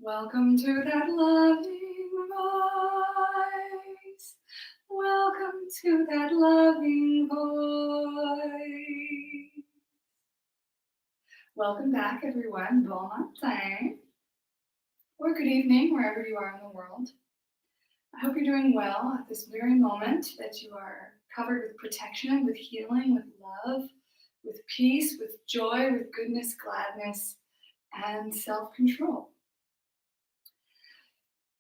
Welcome to that loving voice. Welcome to that loving voice. Welcome back, everyone. Bon matin, or good evening, wherever you are in the world. I hope you're doing well at this very moment, that you are covered with protection, with healing, with love, with peace, with joy, with goodness, gladness, and self-control.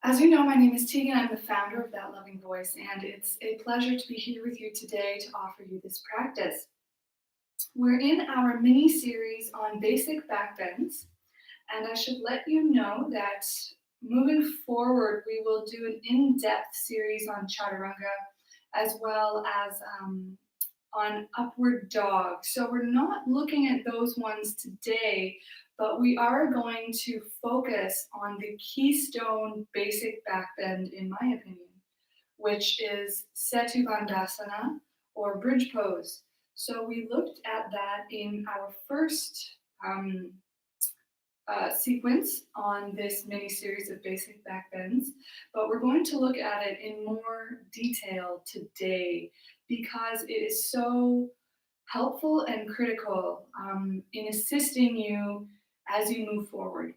As you know, my name is Tegan. I'm the founder of That Loving Voice, and it's a pleasure to be here with you today to offer you this practice. We're in our mini-series on basic backbends, and I should let you know that moving forward, we will do an in-depth series on chaturanga, as well as on upward dog. So we're not looking at those ones today, but we are going to focus on the keystone basic backbend, in my opinion, which is Setu Bandhasana, or bridge pose. So we looked at that in our first sequence on this mini series of basic backbends, but we're going to look at it in more detail today because it is so helpful and critical in assisting you as you move forward.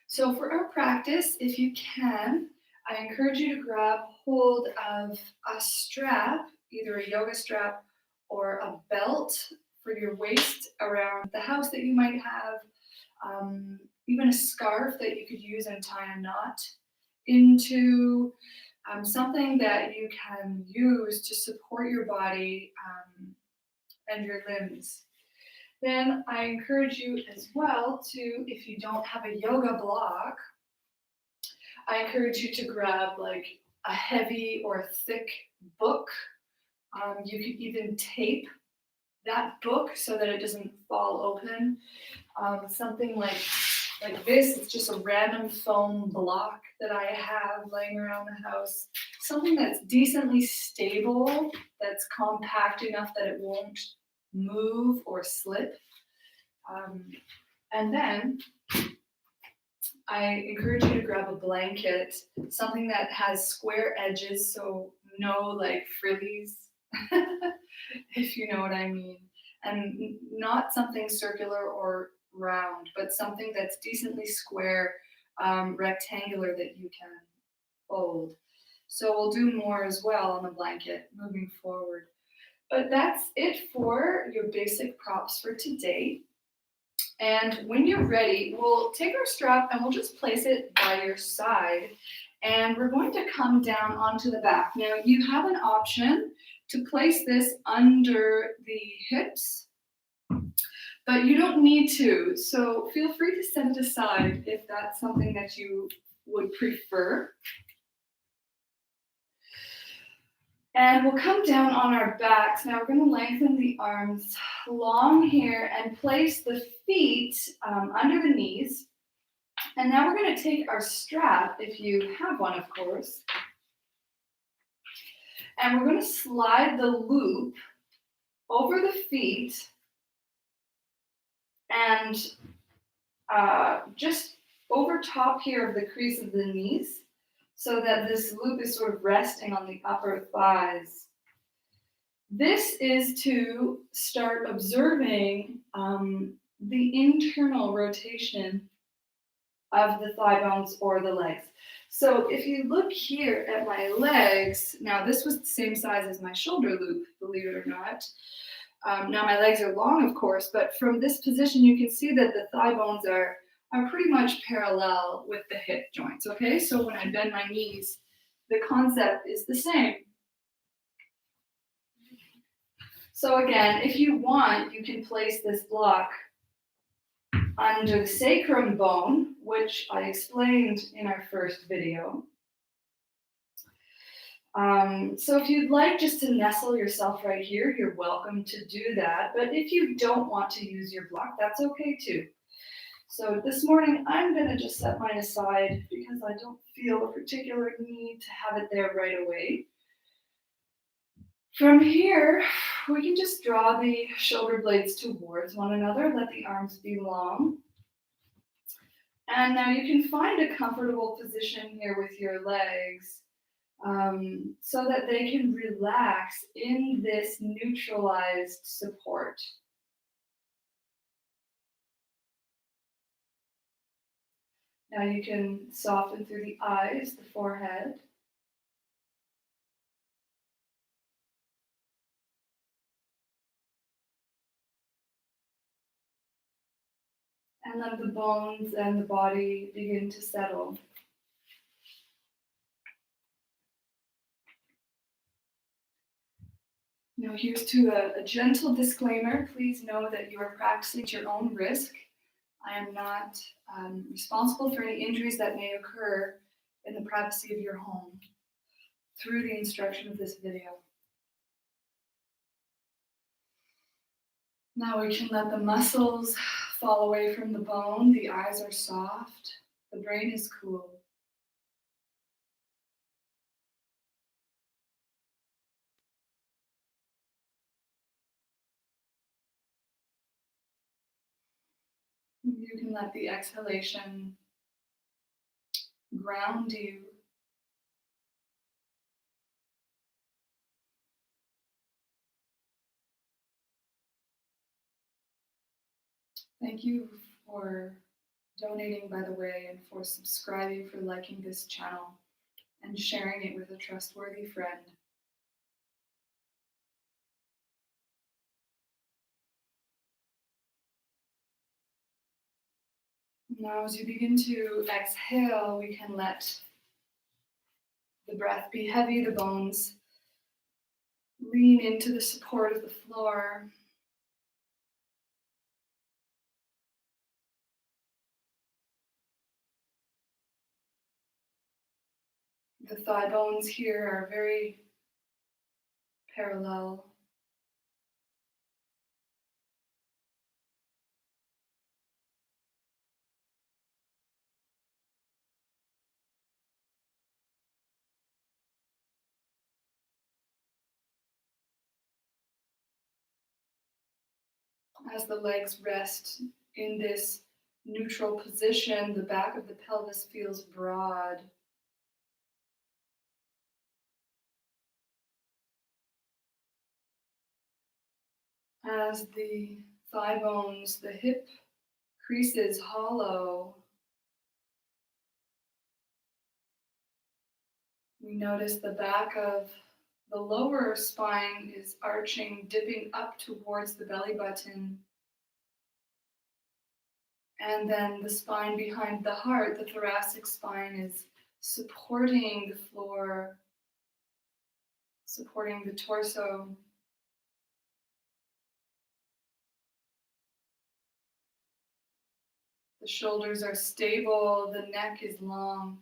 So for our practice, if you can, I encourage you to grab hold of a strap, either a yoga strap or a belt for your waist around the house that you might have, even a scarf that you could use and tie a knot into, something that you can use to support your body and your limbs. Then I encourage you as well to, if you don't have a yoga block, I encourage you to grab like a heavy or thick book. You could even tape that book so that it doesn't fall open. Something like this, it's just a random foam block that I have laying around the house. Something that's decently stable, that's compact enough that it won't move or slip. And then I encourage you to grab a blanket, something that has square edges, so no like frillies, if you know what I mean. And not something circular or round, but something that's decently square, rectangular that you can fold. So we'll do more as well on the blanket moving forward. But that's it for your basic props for today. And when you're ready, we'll take our strap and we'll just place it by your side. And we're going to come down onto the back. Now you have an option to place this under the hips, but you don't need to. So feel free to set it aside if that's something that you would prefer. And we'll come down on our backs. Now we're going to lengthen the arms long here and place the feet under the knees. And now we're going to take our strap, if you have one, of course, and we're going to slide the loop over the feet and just over top here of the crease of the knees, so that this loop is sort of resting on the upper thighs. This is to start observing the internal rotation of the thigh bones or the legs. So if you look here at my legs, now this was the same size as my shoulder loop, believe it or not. Now my legs are long, of course, but from this position you can see that the thigh bones are pretty much parallel with the hip joints, okay? So when I bend my knees, the concept is the same. So again, if you want, you can place this block under the sacrum bone, which I explained in our first video. So if you'd like just to nestle yourself right here, you're welcome to do that. But if you don't want to use your block, that's okay too. So this morning, I'm going to just set mine aside because I don't feel a particular need to have it there right away. From here, we can just draw the shoulder blades towards one another, let the arms be long. And now you can find a comfortable position here with your legs so that they can relax in this neutralized support. Now you can soften through the eyes, the forehead, and let the bones and the body begin to settle. Now, here's to a gentle disclaimer. Please know that you are practicing at your own risk. I am not responsible for any injuries that may occur in the privacy of your home through the instruction of this video. Now we can let the muscles fall away from the bone. The eyes are soft. The brain is cool. You can let the exhalation ground you. Thank you for donating, by the way, and for subscribing, for liking this channel and sharing it with a trustworthy friend. Now, as you begin to exhale, we can let the breath be heavy, the bones lean into the support of the floor. The thigh bones here are very parallel. As the legs rest in this neutral position, the back of the pelvis feels broad. As the thigh bones, the hip creases hollow, we notice the back of the lower spine is arching, dipping up towards the belly button. And then the spine behind the heart, the thoracic spine, is supporting the floor, supporting the torso. The shoulders are stable, the neck is long.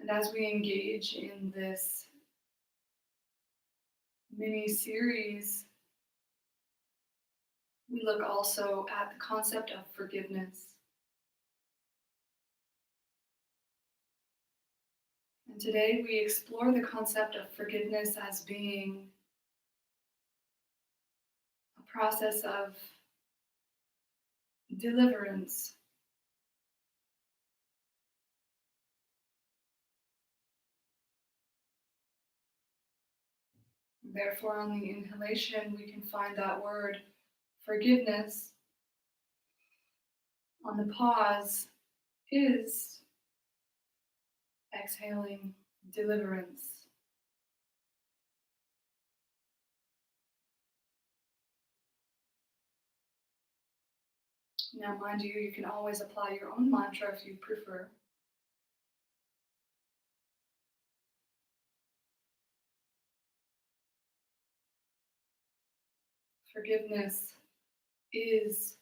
And as we engage in this mini series, we look also at the concept of forgiveness. And today we explore the concept of forgiveness as being a process of deliverance. Therefore, on the inhalation, we can find that word forgiveness. On the pause is exhaling deliverance. Now, mind you, you can always apply your own mantra if you prefer. Forgiveness is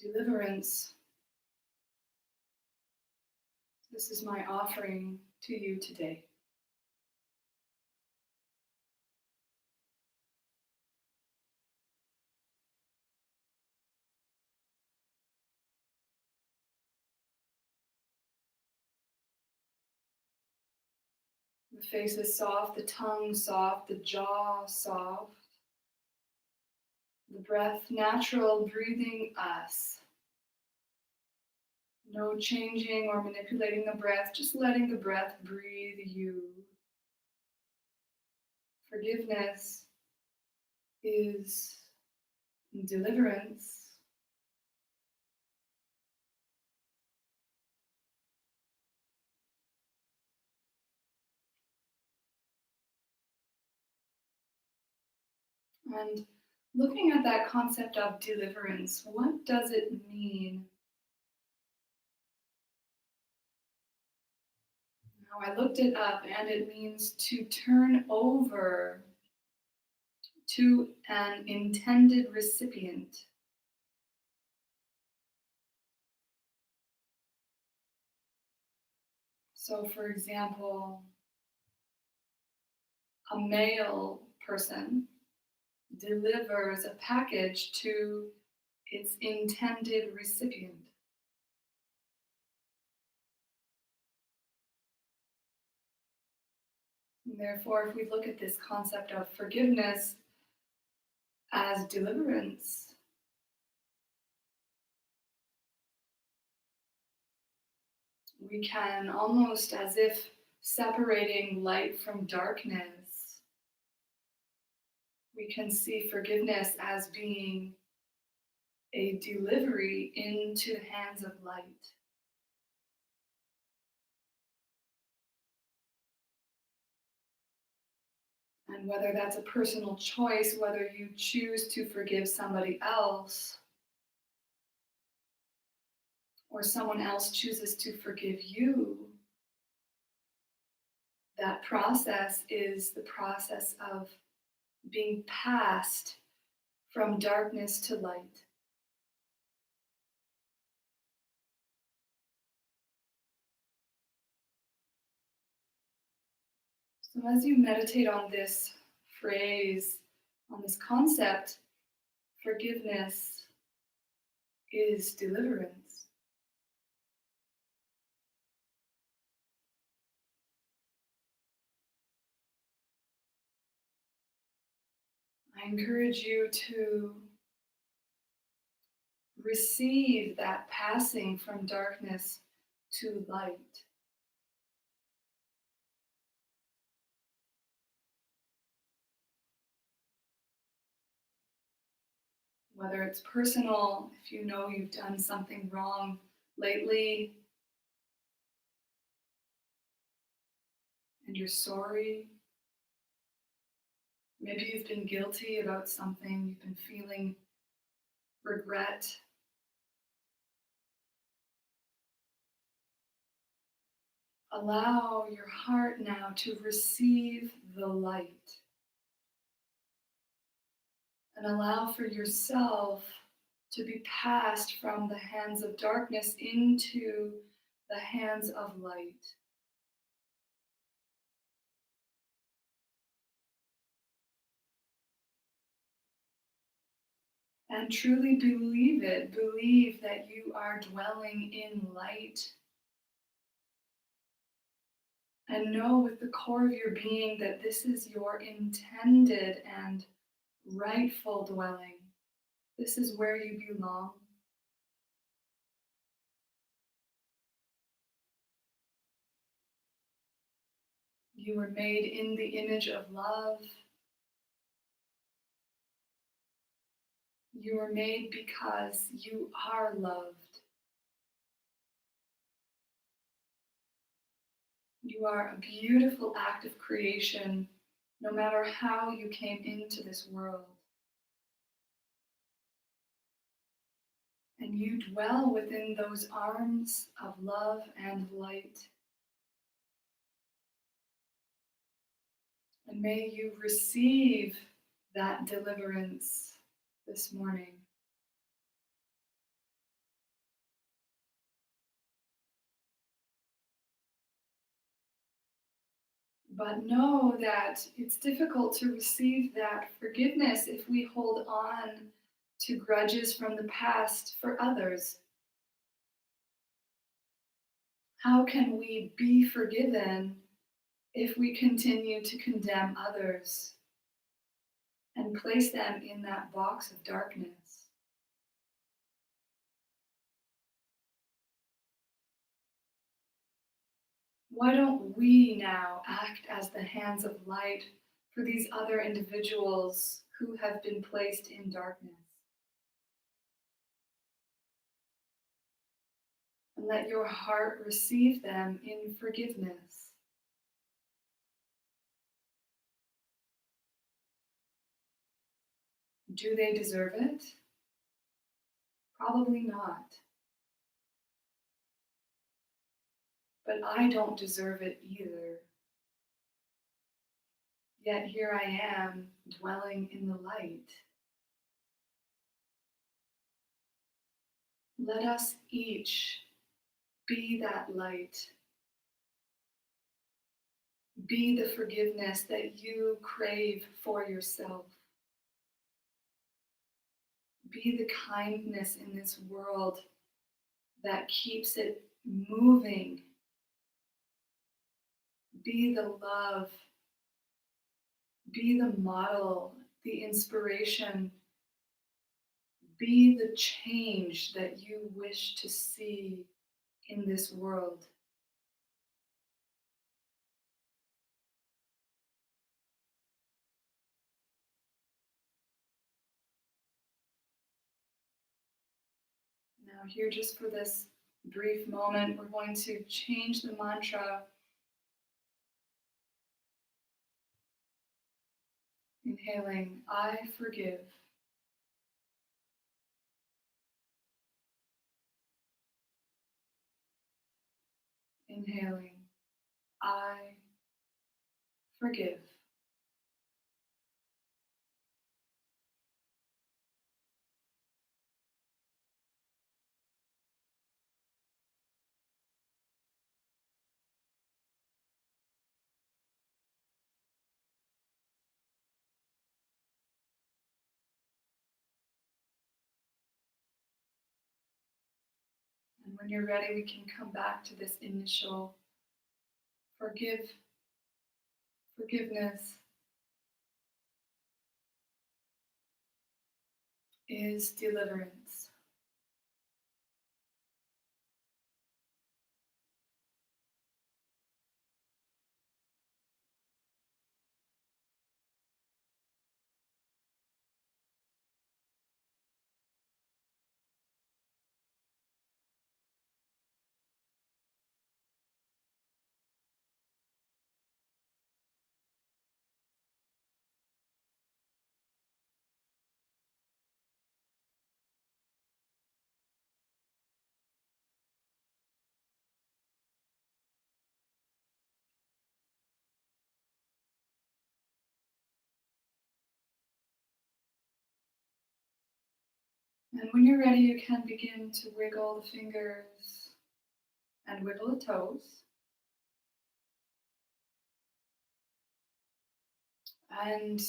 deliverance. This is my offering to you today. The face is soft, the tongue soft, the jaw soft. The breath natural, breathing us. No changing or manipulating the breath, just letting the breath breathe you. Forgiveness is deliverance. And looking at that concept of deliverance, what does it mean? Now, I looked it up and it means to turn over to an intended recipient. So, for example, a male person delivers a package to its intended recipient. And therefore, if we look at this concept of forgiveness as deliverance, we can almost as if separating light from darkness, we can see forgiveness as being a delivery into the hands of light. And whether that's a personal choice, whether you choose to forgive somebody else, or someone else chooses to forgive you, that process is the process of being passed from darkness to light. So, as you meditate on this phrase, on this concept, forgiveness is deliverance. I encourage you to receive that passing from darkness to light. Whether it's personal, if you know you've done something wrong lately and you're sorry. Maybe you've been guilty about something, you've been feeling regret. Allow your heart now to receive the light and allow for yourself to be passed from the hands of darkness into the hands of light. And truly believe it. Believe that you are dwelling in light. And know with the core of your being that this is your intended and rightful dwelling. This is where you belong. You were made in the image of love. You were made because you are loved. You are a beautiful act of creation, no matter how you came into this world. And you dwell within those arms of love and light. And may you receive that deliverance this morning. But know that it's difficult to receive that forgiveness if we hold on to grudges from the past for others. How can we be forgiven if we continue to condemn others and place them in that box of darkness. Why don't we now act as the hands of light for these other individuals who have been placed in darkness? And let your heart receive them in forgiveness. Do they deserve it? Probably not. But I don't deserve it either. Yet here I am, dwelling in the light. Let us each be that light. Be the forgiveness that you crave for yourself. Be the kindness in this world that keeps it moving. Be the love. Be the model, the inspiration. Be the change that you wish to see in this world. Now, here, just for this brief moment, we're going to change the mantra. Inhaling, I forgive. Inhaling, I forgive. And when you're ready, we can come back to this initial forgiveness is deliverance. And when you're ready, you can begin to wiggle the fingers and wiggle the toes. And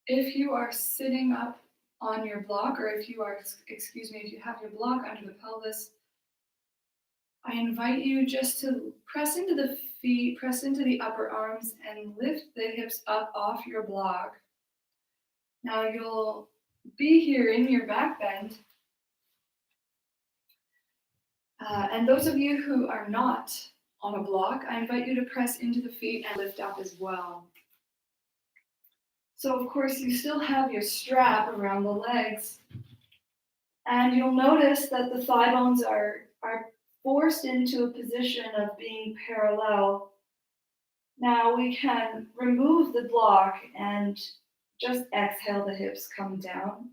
if you are sitting up on your block, or if you are, if you have your block under the pelvis, I invite you just to press into the feet, press into the upper arms, and lift the hips up off your block. Now you'll be here in your back bend. And those of you who are not on a block, I invite you to press into the feet and lift up as well. So of course you still have your strap around the legs, and you'll notice that the thigh bones are forced into a position of being parallel. Now we can remove the block and just exhale, the hips come down.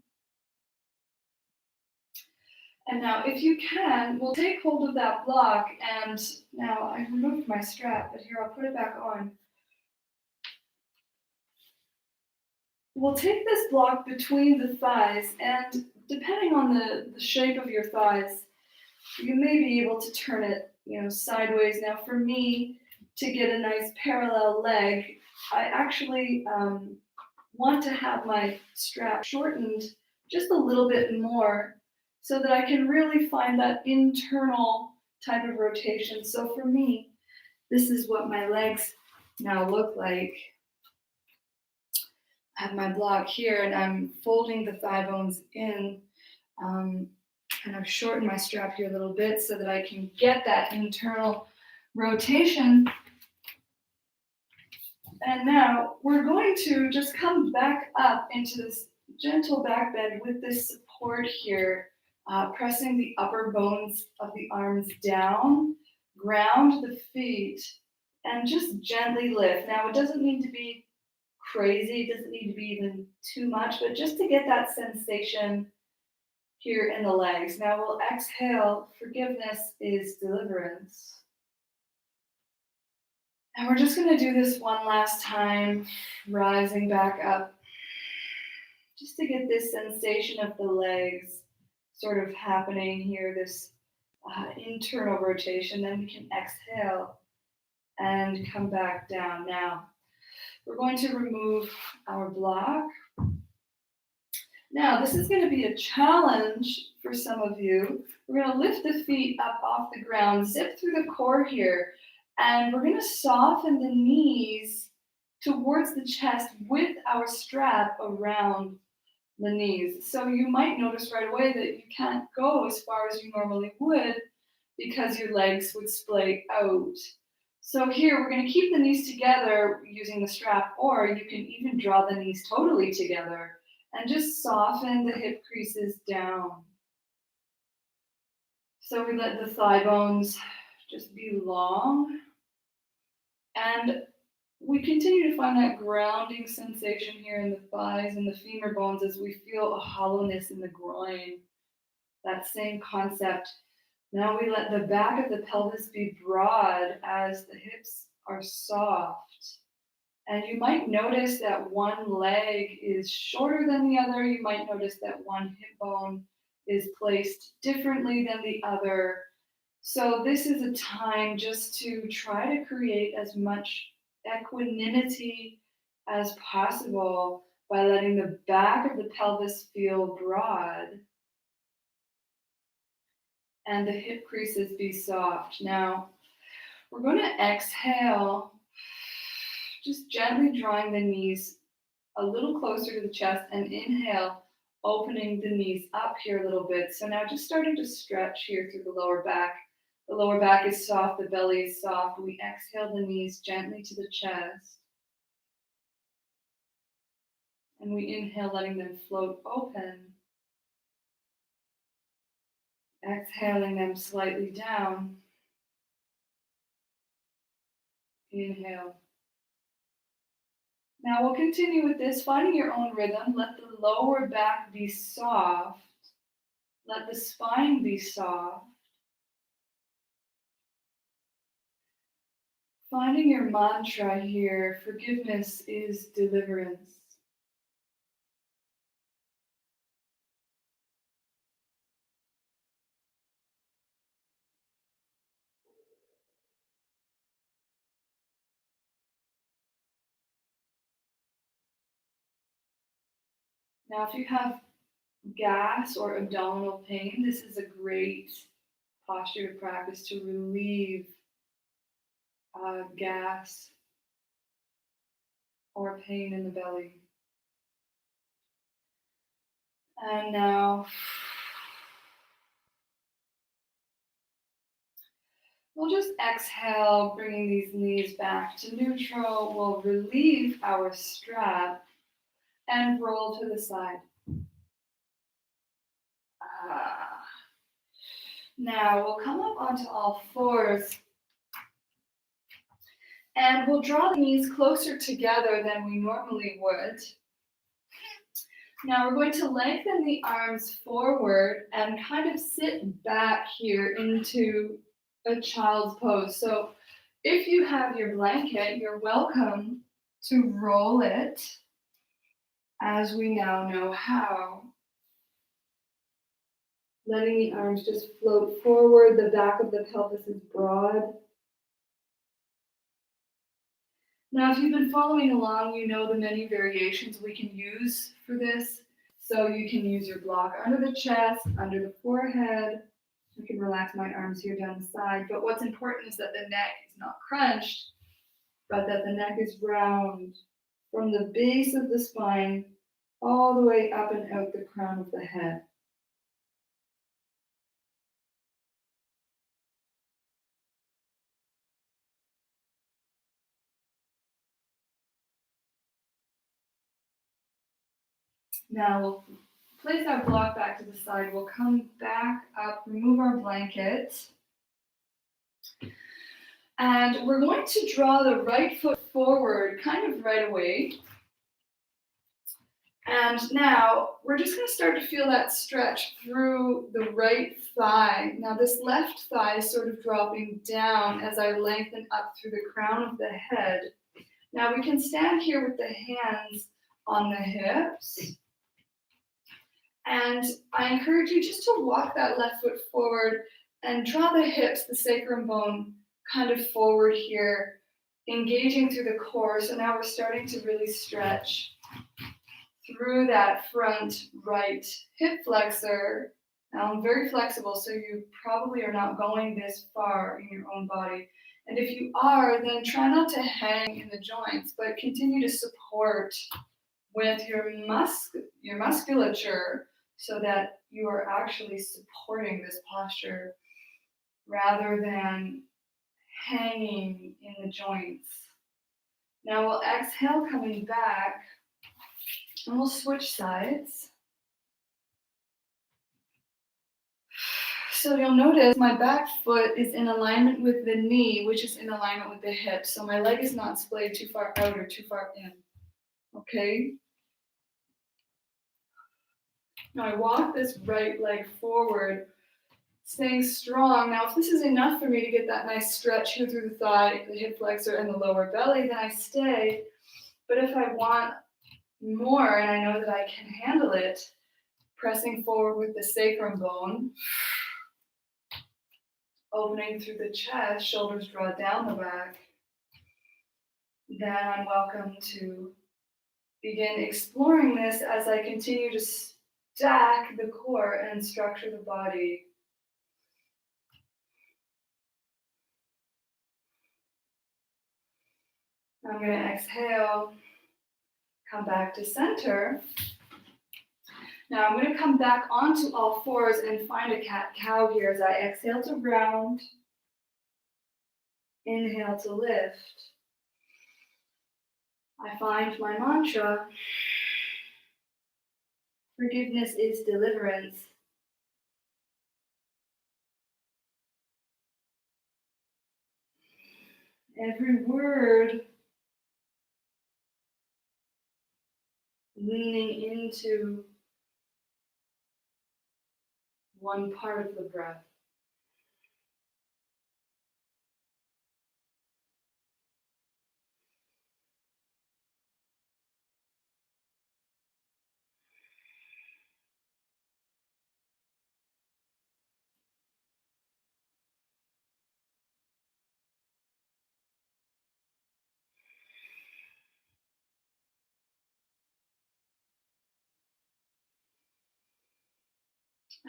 And now if you can, we'll take hold of that block, and now I removed my strap, but here I'll put it back on. We'll take this block between the thighs, and depending on the shape of your thighs, you may be able to turn it, sideways. Now for me, to get a nice parallel leg, I actually want to have my strap shortened just a little bit more so that I can really find that internal type of rotation. So for me, this is what my legs now look like I have my block here and I'm folding the thigh bones in. And I've shortened my strap here a little bit so that I can get that internal rotation. And now we're going to just come back up into this gentle back bend with this support here, pressing the upper bones of the arms down, ground the feet, and just gently lift. Now it doesn't need to be crazy, it doesn't need to be even too much, but just to get that sensation here in the legs. Now we'll exhale, forgiveness is deliverance. And we're just gonna do this one last time, rising back up, just to get this sensation of the legs sort of happening here, this internal rotation. Then we can exhale and come back down. Now, we're going to remove our block. Now, this is going to be a challenge for some of you. We're going to lift the feet up off the ground, zip through the core here, and we're going to soften the knees towards the chest with our strap around the knees. So you might notice right away that you can't go as far as you normally would because your legs would splay out. So here, we're going to keep the knees together using the strap, or you can even draw the knees totally together and just soften the hip creases down. So we let the thigh bones just be long. And we continue to find that grounding sensation here in the thighs and the femur bones as we feel a hollowness in the groin. That same concept. Now we let the back of the pelvis be broad as the hips are soft. And you might notice that one leg is shorter than the other. You might notice that one hip bone is placed differently than the other. So this is a time just to try to create as much equanimity as possible by letting the back of the pelvis feel broad and the hip creases be soft. Now, we're going to exhale, just gently drawing the knees a little closer to the chest, and inhale, opening the knees up here a little bit. So now just starting to stretch here through the lower back. The lower back is soft, the belly is soft. We exhale the knees gently to the chest. And we inhale, letting them float open. Exhaling them slightly down. Inhale. Now we'll continue with this, finding your own rhythm. Let the lower back be soft. Let the spine be soft. Finding your mantra here, forgiveness is deliverance. Now, if you have gas or abdominal pain, this is a great posture to practice to relieve gas or pain in the belly. And now we'll just exhale, bringing these knees back to neutral. We'll relieve our strap and roll to the side. Now we'll come up onto all fours and we'll draw the knees closer together than we normally would. Now we're going to lengthen the arms forward and kind of sit back here into a child's pose. So if you have your blanket, you're welcome to roll it as we now know how. Letting the arms just float forward, the back of the pelvis is broad. Now, if you've been following along, you know the many variations we can use for this. So you can use your block under the chest, under the forehead. I can relax my arms here down the side. But what's important is that the neck is not crunched. but that the neck is round from the base of the spine all the way up and out the crown of the head. Now we'll place our block back to the side. We'll come back up, remove our blanket. And we're going to draw the right foot forward kind of right away. And now we're just going to start to feel that stretch through the right thigh. Now this left thigh is sort of dropping down as I lengthen up through the crown of the head. Now we can stand here with the hands on the hips. And I encourage you just to walk that left foot forward and draw the hips, the sacrum bone, kind of forward here, engaging through the core. So now we're starting to really stretch through that front right hip flexor. Now I'm very flexible, so you probably are not going this far in your own body. And if you are, then try not to hang in the joints, but continue to support with your musculature so that you are actually supporting this posture rather than hanging in the joints. Now we'll exhale, coming back, and we'll switch sides. So you'll notice my back foot is in alignment with the knee, which is in alignment with the hip. So my leg is not splayed too far out or too far in. Okay? Now I walk this right leg forward, staying strong. Now if this is enough for me to get that nice stretch here through the thigh, the hip flexor, and the lower belly, then I stay. But if I want more and I know that I can handle it, pressing forward with the sacrum bone, opening through the chest, shoulders draw down the back, then I'm welcome to begin exploring this as I continue to stack the core and structure the body. I'm going to exhale, come back to center. Now I'm going to come back onto all fours and find a cat-cow here as I exhale to round, inhale to lift. I find my mantra, forgiveness is deliverance. Every word leaning into one part of the breath.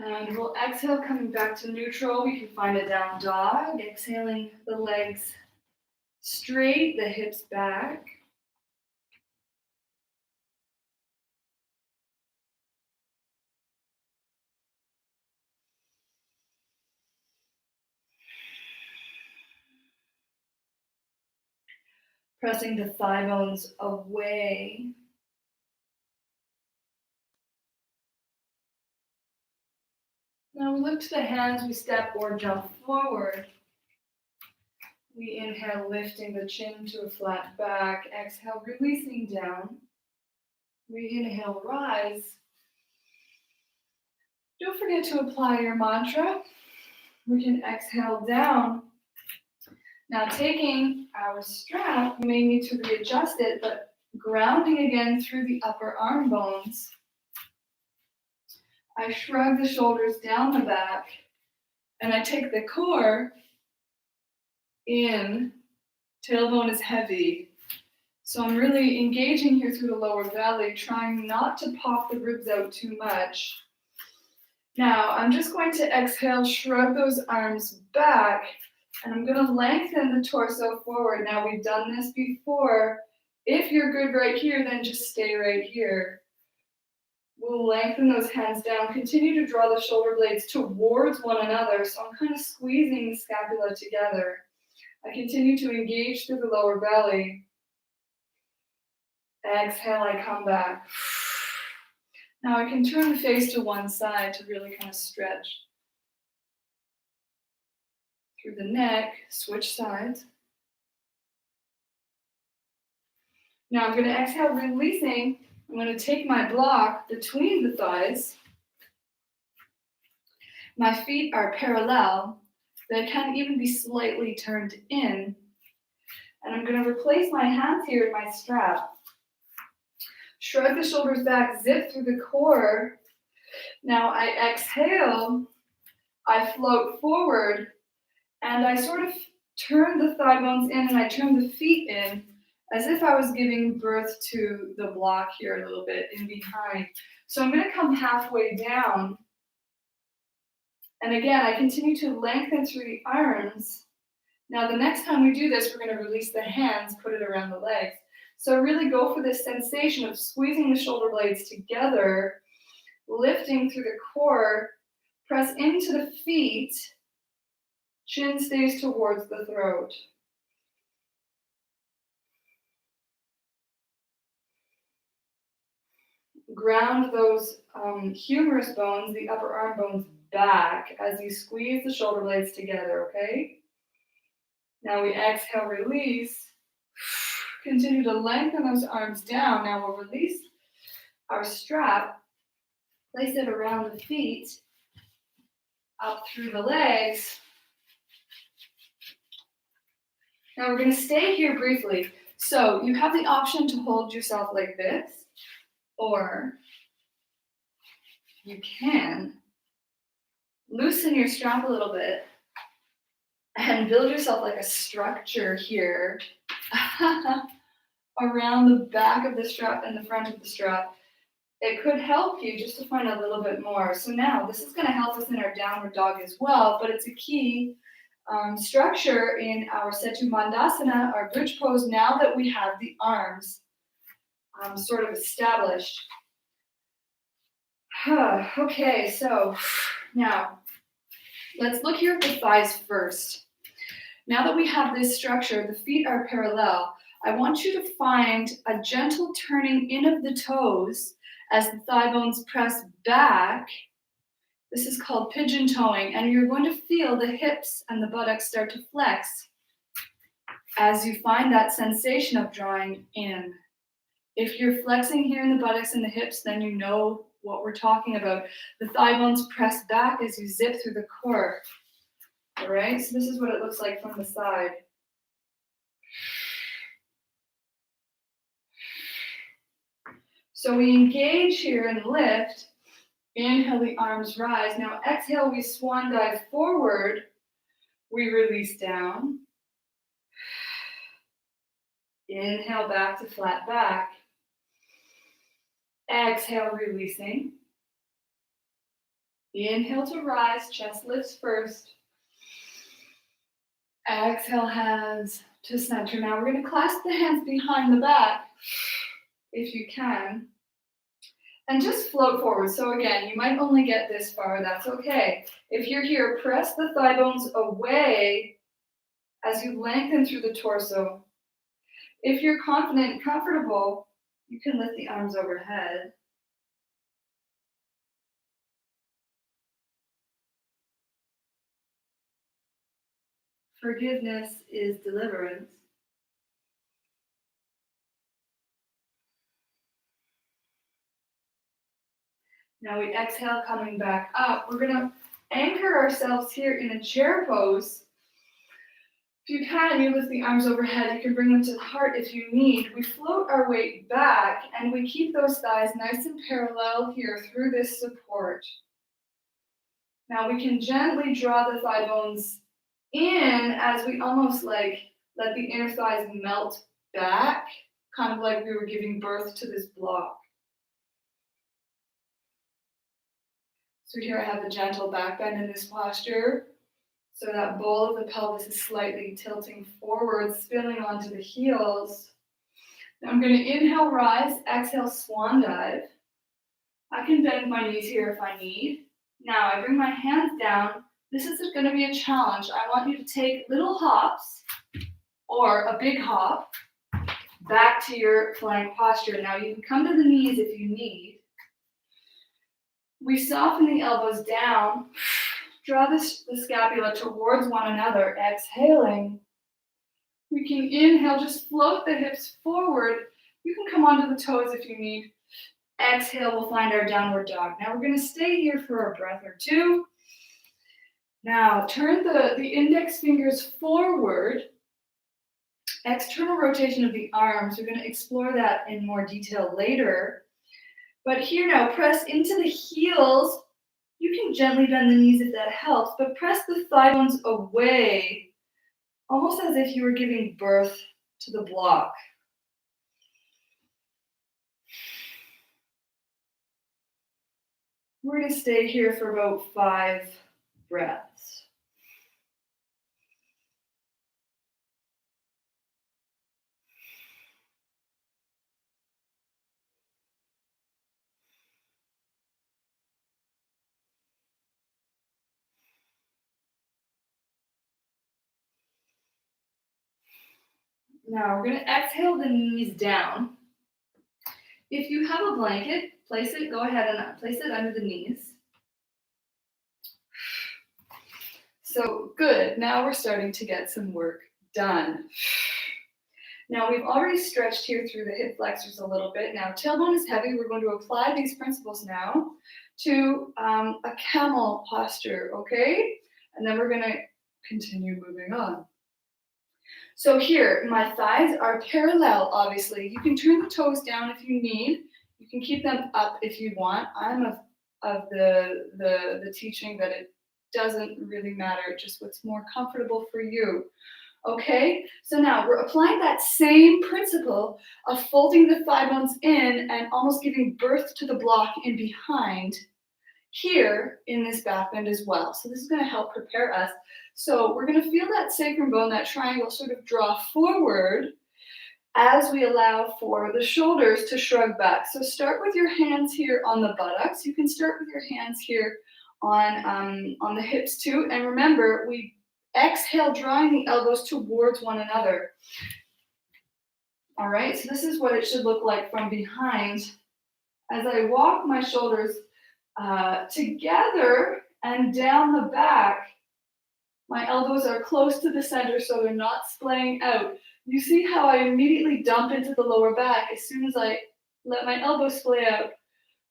And we'll exhale, coming back to neutral. We can find a down dog, exhaling the legs straight, the hips back. Pressing the thigh bones away. Now we look to the hands, we step or jump forward. We inhale, lifting the chin to a flat back. Exhale, releasing down. We inhale, rise. Don't forget to apply your mantra. We can exhale down. Now taking our strap, you may need to readjust it, but grounding again through the upper arm bones. I shrug the shoulders down the back, and I take the core in. Tailbone is heavy. So I'm really engaging here through the lower belly, trying not to pop the ribs out too much. Now I'm just going to exhale, shrug those arms back, And I'm gonna lengthen the torso forward. Now we've done this before. If you're good right here, then just stay right here. We'll lengthen those hands down. Continue to draw the shoulder blades towards one another. So I'm kind of squeezing the scapula together. I continue to engage through the lower belly. Exhale, I come back. Now I can turn the face to one side to really kind of stretch. Through the neck, switch sides. Now I'm going to exhale, releasing. I'm going to take my block between the thighs. My feet are parallel. They can even be slightly turned in. And I'm going to replace my hands here in my strap. Shrug the shoulders back, zip through the core. Now I exhale, I float forward, and I sort of turn the thigh bones in and I turn the feet in as if I was giving birth to the block here a little bit in behind. So I'm going to come halfway down. And again, I continue to lengthen through the arms. Now the next time we do this, we're going to release the hands, put it around the legs. So really go for this sensation of squeezing the shoulder blades together, lifting through the core, press into the feet, chin stays towards the throat. Ground those humerus bones, the upper arm bones, back as you squeeze the shoulder blades together, okay? Now we exhale, release. Continue to lengthen those arms down. Now we'll release our strap, place it around the feet, up through the legs. Now we're going to stay here briefly. So you have the option to hold yourself like this, or you can loosen your strap a little bit and build yourself like a structure here around the back of the strap and the front of the strap. It could help you just to find a little bit more. So now this is going to help us in our downward dog as well, but it's a key structure in our Setu Bandhasana, our bridge pose, now that we have the arms sort of established. Okay, so now let's look here at the thighs first. Now that we have this structure, the feet are parallel. I want you to find a gentle turning in of the toes as the thigh bones press back. This is called pigeon toeing, and you're going to feel the hips and the buttocks start to flex as you find that sensation of drawing in. If you're flexing here in the buttocks and the hips, then you know what we're talking about. The thigh bones press back as you zip through the core. All right, so this is what it looks like from the side. So we engage here and lift. Inhale, the arms rise. Now exhale, we swan dive forward. We release down. Inhale, back to flat back. Exhale, releasing. Inhale to rise, chest lifts first. Exhale, hands to center. Now we're going to clasp the hands behind the back, if you can, and just float forward. So again, you might only get this far, that's okay. If you're here, press the thigh bones away as you lengthen through the torso. If you're confident and comfortable, you can lift the arms overhead. Forgiveness is deliverance. Now we exhale, coming back up. We're going to anchor ourselves here in a chair pose. If you can, you lift the arms overhead. You can bring them to the heart if you need. We float our weight back, and we keep those thighs nice and parallel here through this support. Now we can gently draw the thigh bones in as we almost like let the inner thighs melt back, kind of like we were giving birth to this block. So here I have a gentle back bend in this posture. So that bowl of the pelvis is slightly tilting forward, spilling onto the heels. Now I'm going to inhale, rise, exhale, swan dive. I can bend my knees here if I need. Now I bring my hands down. This is going to be a challenge. I want you to take little hops or a big hop back to your plank posture. Now you can come to the knees if you need. We soften the elbows down. Draw the scapula towards one another, exhaling. We can inhale, just float the hips forward. You can come onto the toes if you need. Exhale, we'll find our downward dog. Now we're going to stay here for a breath or two. Now turn the index fingers forward. External rotation of the arms. We're going to explore that in more detail later. But here now, press into the heels. You can gently bend the knees if that helps, but press the thigh bones away, almost as if you were giving birth to the block. We're going to stay here for about 5 breaths. Now we're going to exhale the knees down. If you have a blanket, place it, go ahead and place it under the knees. So good, now we're starting to get some work done. Now we've already stretched here through the hip flexors a little bit. Now tailbone is heavy. We're going to apply these principles now to a camel posture, okay? And then we're going to continue moving on. So here, my thighs are parallel, obviously. You can turn the toes down if you need. You can keep them up if you want. I'm of the teaching that it doesn't really matter, just what's more comfortable for you. Okay, so now we're applying that same principle of folding the thigh bones in and almost giving birth to the block in behind here in this back bend as well. So this is going to help prepare us. So we're going to feel that sacrum bone, that triangle sort of draw forward as we allow for the shoulders to shrug back. So start with your hands here on the buttocks. You can start with your hands here on the hips too. And remember, we exhale, drawing the elbows towards one another. All right, so this is what it should look like from behind. As I walk my shoulders together and down the back, my elbows are close to the center so they're not splaying out. You see how I immediately dump into the lower back as soon as I let my elbows splay out.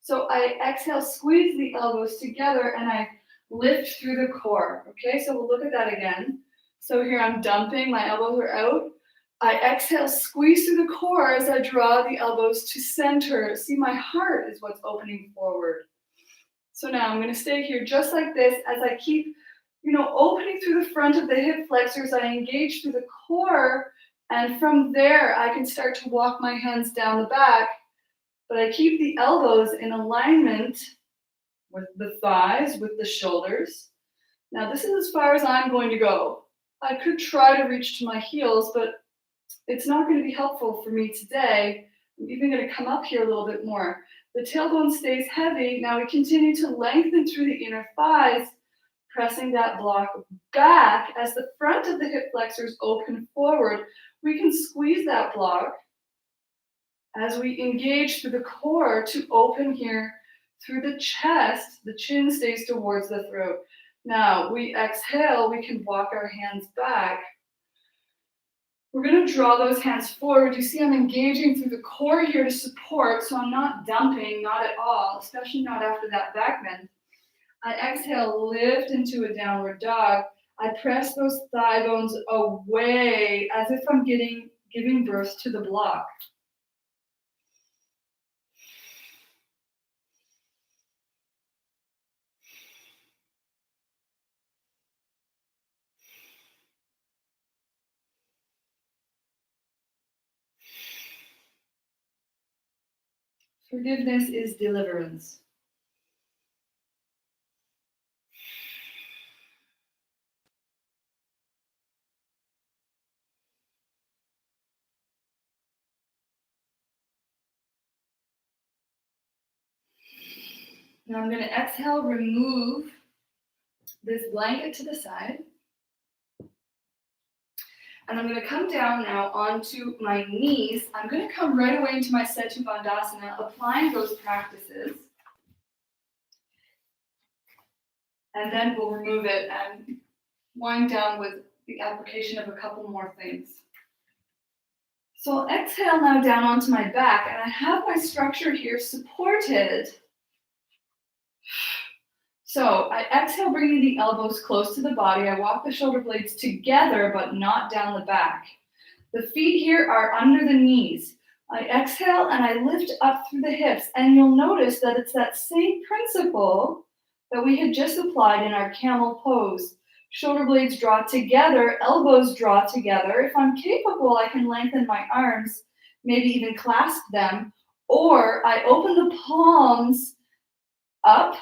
So I exhale, squeeze the elbows together, and I lift through the core. Okay, so we'll look at that again. So here I'm dumping, my elbows are out. I exhale, squeeze through the core as I draw the elbows to center. See, my heart is what's opening forward. So now I'm going to stay here just like this as I keep, opening through the front of the hip flexors. I engage through the core, and from there I can start to walk my hands down the back, but I keep the elbows in alignment with the thighs, with the shoulders. Now this is as far as I'm going to go. I could try to reach to my heels, but it's not going to be helpful for me today. I'm even going to come up here a little bit more. The tailbone stays heavy. Now we continue to lengthen through the inner thighs, pressing that block back as the front of the hip flexors open forward. We can squeeze that block as we engage through the core to open here through the chest. The chin stays towards the throat. Now we exhale, we can walk our hands back. We're going to draw those hands forward. You see I'm engaging through the core here to support, so I'm not dumping, not at all, especially not after that back bend. I exhale, lift into a downward dog. I press those thigh bones away as if I'm giving birth to the block. Forgiveness is deliverance. Now I'm going to exhale, remove this blanket to the side. And I'm going to come down now onto my knees. I'm going to come right away into my Setu Bandhasana, applying those practices. And then we'll remove it and wind down with the application of a couple more things. So I'll exhale now down onto my back, and I have my structure here supported. So I exhale, bringing the elbows close to the body. I walk the shoulder blades together, but not down the back. The feet here are under the knees. I exhale and I lift up through the hips, and you'll notice that it's that same principle that we had just applied in our camel pose. Shoulder blades draw together, elbows draw together. If I'm capable, I can lengthen my arms, maybe even clasp them, or I open the palms up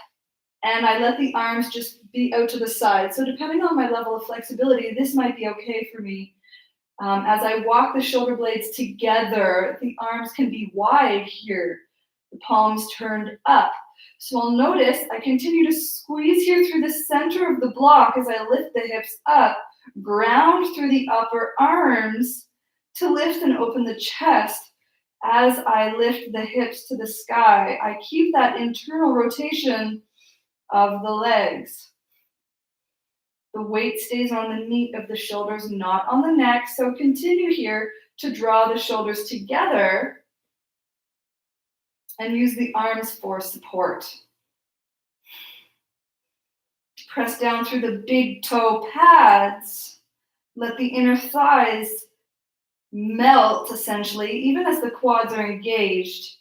and I let the arms just be out to the side. So depending on my level of flexibility, this might be okay for me. As I walk the shoulder blades together, the arms can be wide here, the palms turned up. So I'll notice I continue to squeeze here through the center of the block as I lift the hips up, ground through the upper arms to lift and open the chest. As I lift the hips to the sky, I keep that internal rotation of the legs. The weight stays on the meat of the shoulders, not on the neck. So continue here to draw the shoulders together and use the arms for support. Press down through the big toe pads. Let the inner thighs melt, essentially, even as the quads are engaged.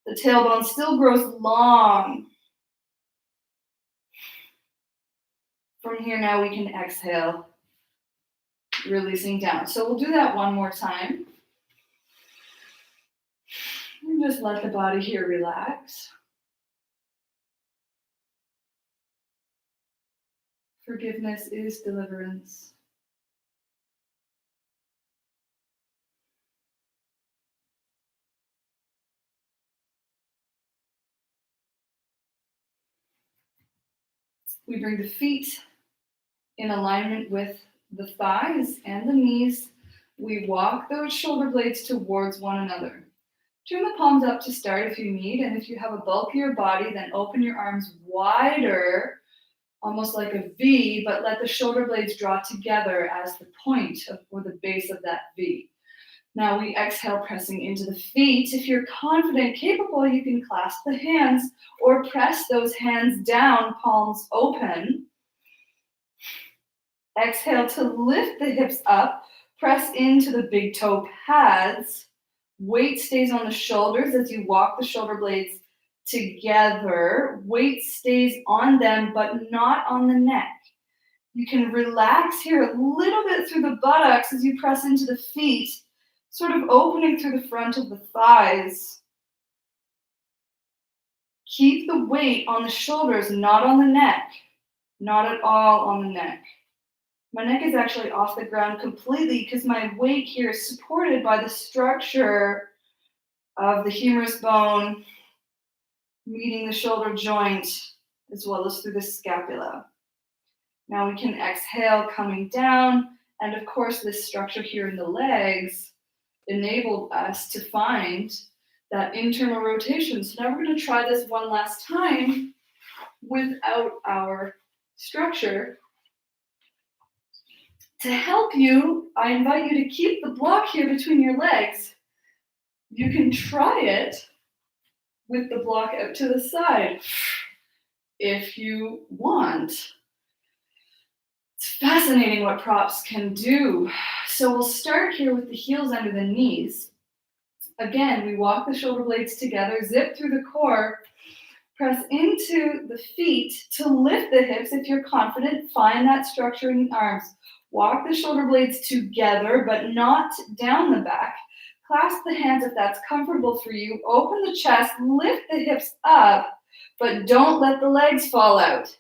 The tailbone still grows long. From here now we can exhale, releasing down. So we'll do that one more time. And just let the body here relax. Forgiveness is deliverance. We bring the feet in alignment with the thighs and the knees. We walk those shoulder blades towards one another. Turn the palms up to start if you need, and if you have a bulkier body, then open your arms wider, almost like a V, but let the shoulder blades draw together as the point or the base of that V. Now we exhale, pressing into the feet. If you're confident, capable, you can clasp the hands or press those hands down, palms open. Exhale to lift the hips up, press into the big toe pads. Weight stays on the shoulders as you walk the shoulder blades together. Weight stays on them, but not on the neck. You can relax here a little bit through the buttocks as you press into the feet, sort of opening through the front of the thighs. Keep the weight on the shoulders, not on the neck. Not at all on the neck. My neck is actually off the ground completely because my weight here is supported by the structure of the humerus bone meeting the shoulder joint as well as through the scapula. Now we can exhale, coming down, and of course this structure here in the legs enabled us to find that internal rotation. So now we're going to try this one last time without our structure. To help you, I invite you to keep the block here between your legs. You can try it with the block out to the side if you want. It's fascinating what props can do. So we'll start here with the heels under the knees. Again, we walk the shoulder blades together, zip through the core, press into the feet to lift the hips. If you're confident, find that structure in the arms. Walk the shoulder blades together, but not down the back. Clasp the hands if that's comfortable for you. Open the chest, lift the hips up, but don't let the legs fall out.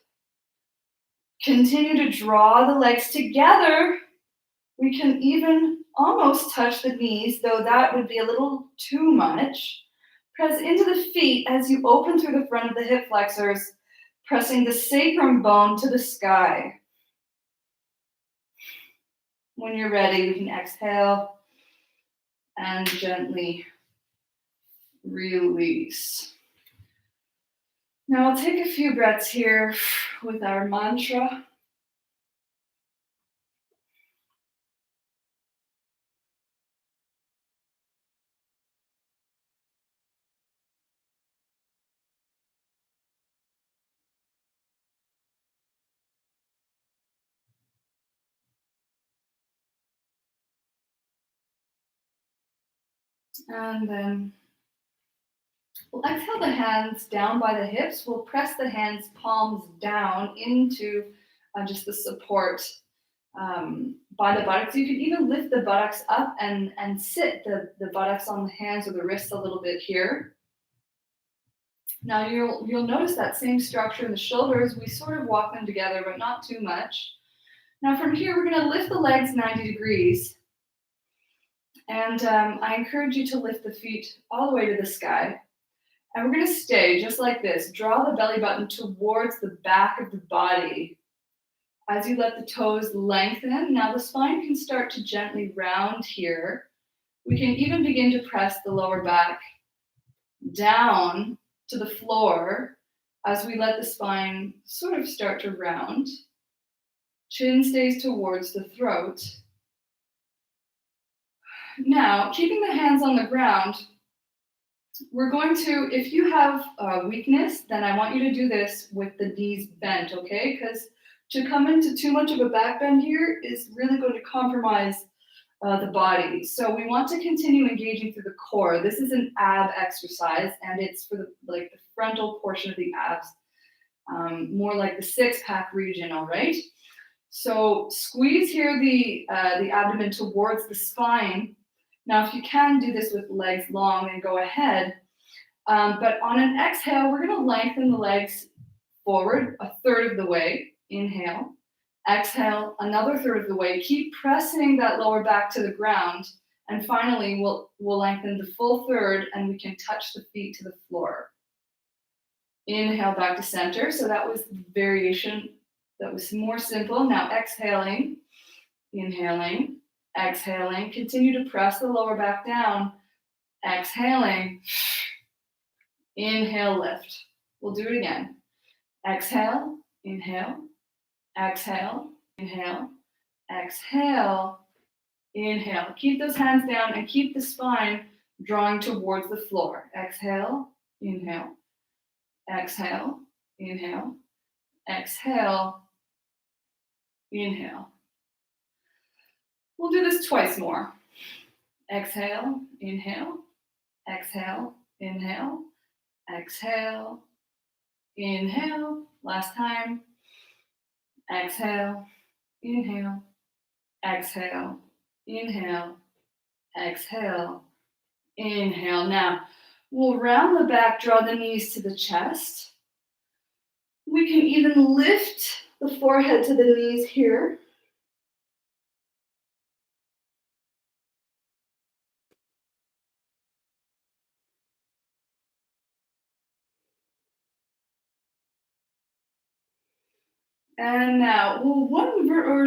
Continue to draw the legs together. We can even almost touch the knees, though that would be a little too much. Press into the feet as you open through the front of the hip flexors, pressing the sacrum bone to the sky. When you're ready, we can exhale and gently release. Now we'll take a few breaths here with our mantra. And then we'll exhale the hands down by the hips. We'll press the hands palms down into just the support by the buttocks. You can even lift the buttocks up and sit the buttocks on the hands or the wrists a little bit here. Now you'll notice that same structure in the shoulders. We sort of walk them together, but not too much. Now from here, we're going to lift the legs 90 degrees. And I encourage you to lift the feet all the way to the sky. And we're going to stay just like this. Draw the belly button towards the back of the body. As you let the toes lengthen, now the spine can start to gently round here. We can even begin to press the lower back down to the floor as we let the spine sort of start to round. Chin stays towards the throat. Now, keeping the hands on the ground, we're going to, if you have weakness, then I want you to do this with the knees bent, okay? Because to come into too much of a back bend here is really going to compromise the body. So we want to continue engaging through the core. This is an ab exercise, and it's for the frontal portion of the abs, more like the six-pack region, all right? So squeeze here the abdomen towards the spine. Now, if you can do this with legs long, then go ahead. But on an exhale, we're going to lengthen the legs forward a third of the way. Inhale. Exhale, another third of the way. Keep pressing that lower back to the ground. And finally, we'll lengthen the full third, and we can touch the feet to the floor. Inhale back to center. So that was the variation. That was more simple. Now exhaling, inhaling. Exhaling, continue to press the lower back down. Exhaling, inhale, lift. We'll do it again. Exhale, inhale, exhale, inhale, exhale, inhale. Keep those hands down and keep the spine drawing towards the floor. Exhale, inhale, exhale, inhale, exhale, inhale. We'll do this twice more. Exhale, inhale, exhale, inhale, exhale, inhale. Last time. Exhale, inhale, exhale, inhale, exhale, inhale. Now, we'll round the back, draw the knees to the chest. We can even lift the forehead to the knees here. And now, one vertebrae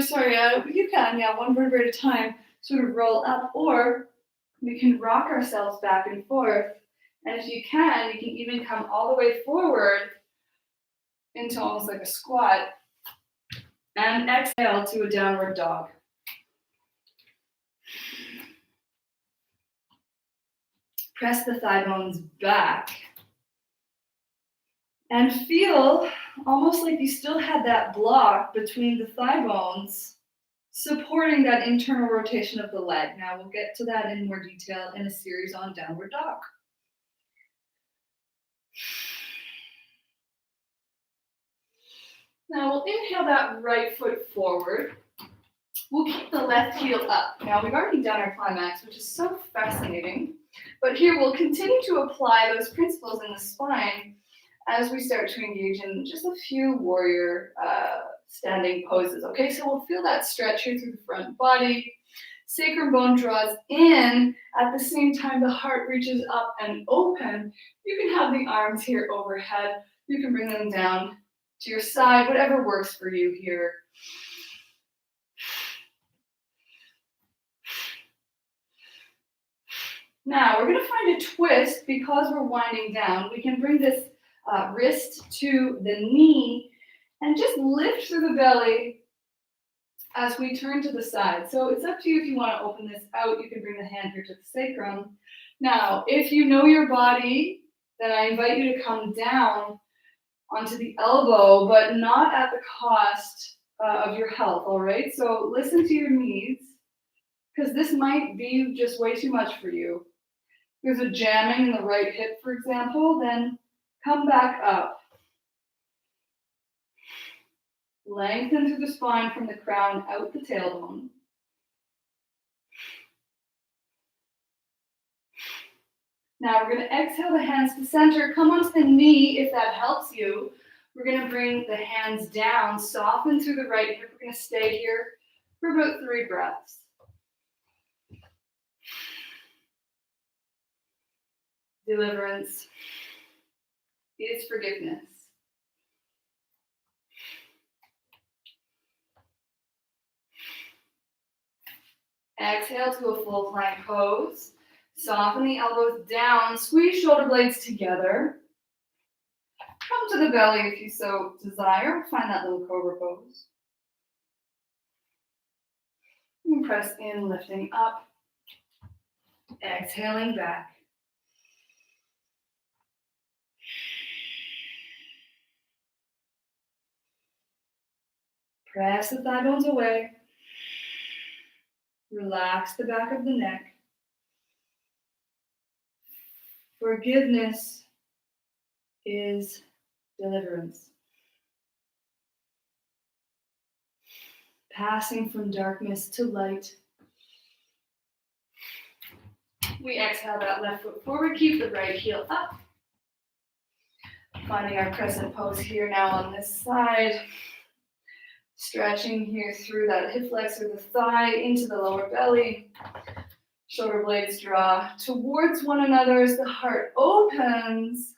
at a time, sort of roll up, or we can rock ourselves back and forth. And if you can even come all the way forward into almost like a squat, and exhale to a downward dog. Press the thigh bones back. And feel almost like you still had that block between the thigh bones supporting that internal rotation of the leg. Now we'll get to that in more detail in a series on downward dog. Now we'll inhale that right foot forward. We'll keep the left heel up. Now we've already done our climax, which is so fascinating. But here we'll continue to apply those principles in the spine as we start to engage in just a few warrior standing poses. Okay, so we'll feel that stretch here through the front body. Sacrum bone draws in. At the same time, the heart reaches up and open. You can have the arms here overhead. You can bring them down to your side, whatever works for you here. Now, we're going to find a twist because we're winding down. We can bring this wrist to the knee and just lift through the belly as we turn to the side. So it's up to you if you want to open this out. You can bring the hand here to the sacrum. Now, if you know your body, then I invite you to come down onto the elbow, but not at the cost of your health, all right? So listen to your needs, because this might be just way too much for you. If there's a jamming in the right hip, for example, then come back up. Lengthen through the spine from the crown out the tailbone. Now we're going to exhale the hands to center. Come onto the knee if that helps you. We're going to bring the hands down, soften through the right hip. We're going to stay here for about 3 breaths. Deliverance is forgiveness. Exhale to a full plank pose. Soften the elbows down. Squeeze shoulder blades together. Come to the belly if you so desire. Find that little cobra pose. And press in, lifting up. Exhaling back. Press the thigh bones away. Relax the back of the neck. Forgiveness is deliverance. Passing from darkness to light. We exhale that left foot forward. Keep the right heel up. Finding our crescent pose here now on this side. Stretching here through that hip flexor, the thigh into the lower belly. Shoulder blades draw towards one another as the heart opens.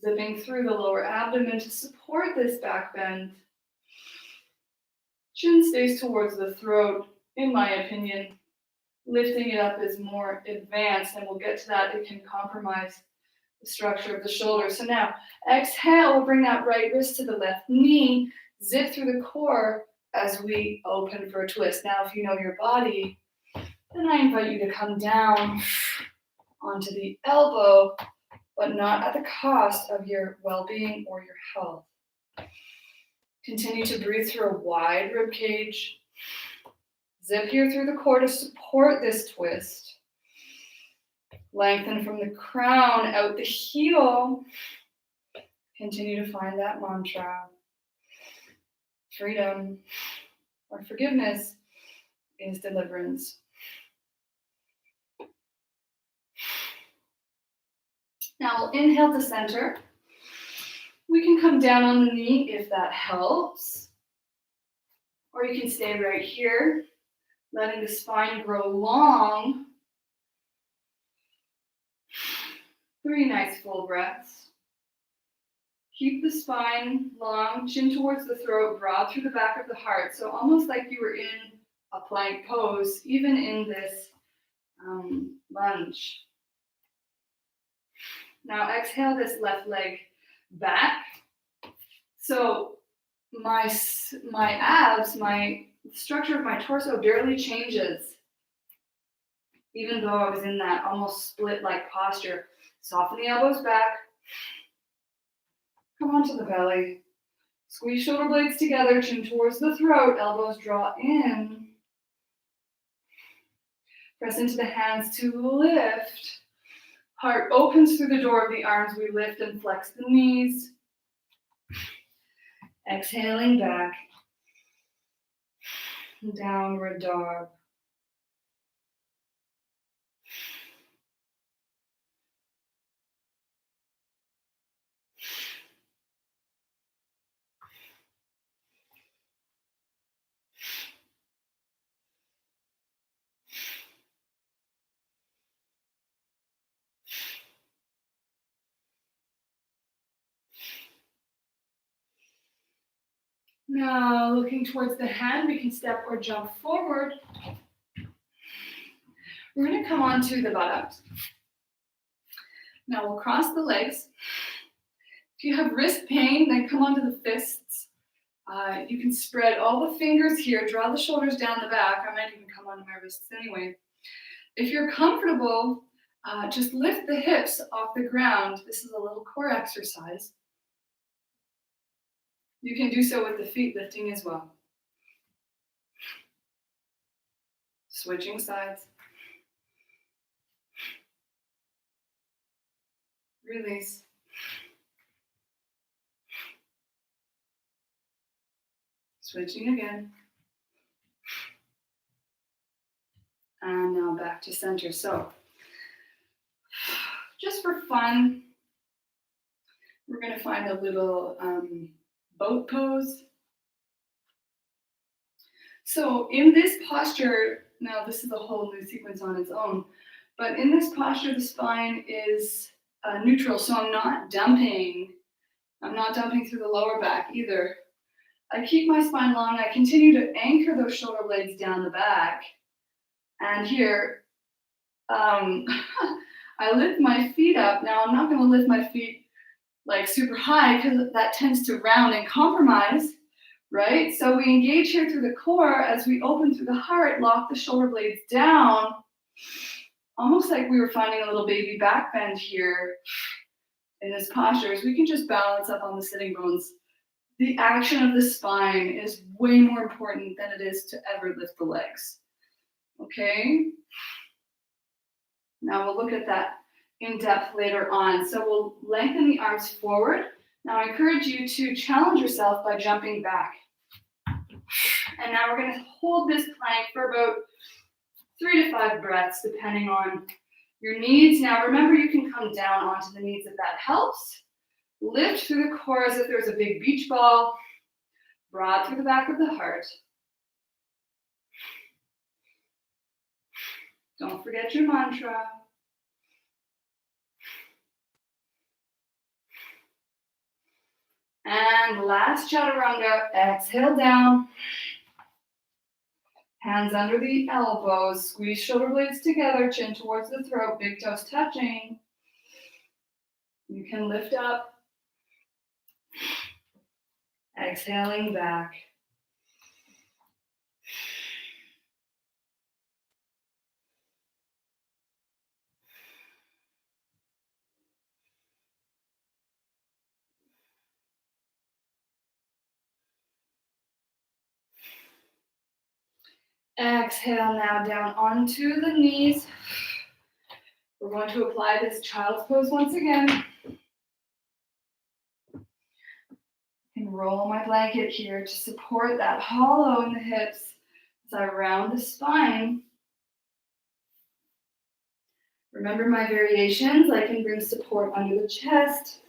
Zipping through the lower abdomen to support this back bend. Chin stays towards the throat, in my opinion. Lifting it up is more advanced, and we'll get to that. It can compromise the structure of the shoulder. So now, exhale, we'll bring that right wrist to the left knee, zip through the core as we open for a twist. Now, if you know your body, then I invite you to come down onto the elbow, but not at the cost of your well-being or your health. Continue to breathe through a wide rib cage. Zip here through the core to support this twist. Lengthen from the crown out the heel. Continue to find that mantra. Freedom or forgiveness is deliverance. Now we'll inhale to center. We can come down on the knee if that helps. Or you can stay right here, letting the spine grow long. 3 nice full breaths. Keep the spine long, chin towards the throat, broad through the back of the heart. So almost like you were in a plank pose, even in this lunge. Now exhale this left leg back. So my abs, my structure of my torso barely changes, even though I was in that almost split-like posture. Soften the elbows back. Come onto the belly. Squeeze shoulder blades together, chin towards the throat, elbows draw in. Press into the hands to lift. Heart opens through the door of the arms. We lift and flex the knees. Exhaling back. Downward dog. Now, looking towards the hand, we can step or jump forward. We're going to come onto the buttocks. Now we'll cross the legs. If you have wrist pain, then come onto the fists. You can spread all the fingers here, draw the shoulders down the back. I might even come onto my wrists anyway. If you're comfortable, just lift the hips off the ground. This is a little core exercise. You can do so with the feet lifting as well. Switching sides. Release. Switching again. And now back to center. So, just for fun, we're going to find a little boat pose. So in this posture, now this is a whole new sequence on its own, but in this posture, the spine is neutral, so I'm not dumping. I'm not dumping through the lower back either. I keep my spine long. I continue to anchor those shoulder blades down the back. And here, I lift my feet up. Now, I'm not going to lift my feet like super high because that tends to round and compromise, right? So we engage here through the core as we open through the heart, lock the shoulder blades down, almost like we were finding a little baby back bend here in this posture. As we can just balance up on the sitting bones. The action of the spine is way more important than it is to ever lift the legs, okay? Now we'll look at that in depth later on. So we'll lengthen the arms forward. Now I encourage you to challenge yourself by jumping back. And now we're going to hold this plank for about 3 to 5 breaths, depending on your needs. Now remember, you can come down onto the knees if that helps. Lift through the core as if there's a big beach ball. Broad through the back of the heart. Don't forget your mantra. And last chaturanga, exhale down. Hands under the elbows, squeeze shoulder blades together, chin towards the throat, big toes touching. You can lift up. Exhaling back. Exhale now down onto the knees. We're going to apply this child's pose once again. I can roll my blanket here to support that hollow in the hips as I round the spine. Remember my variations. I can bring support under the chest.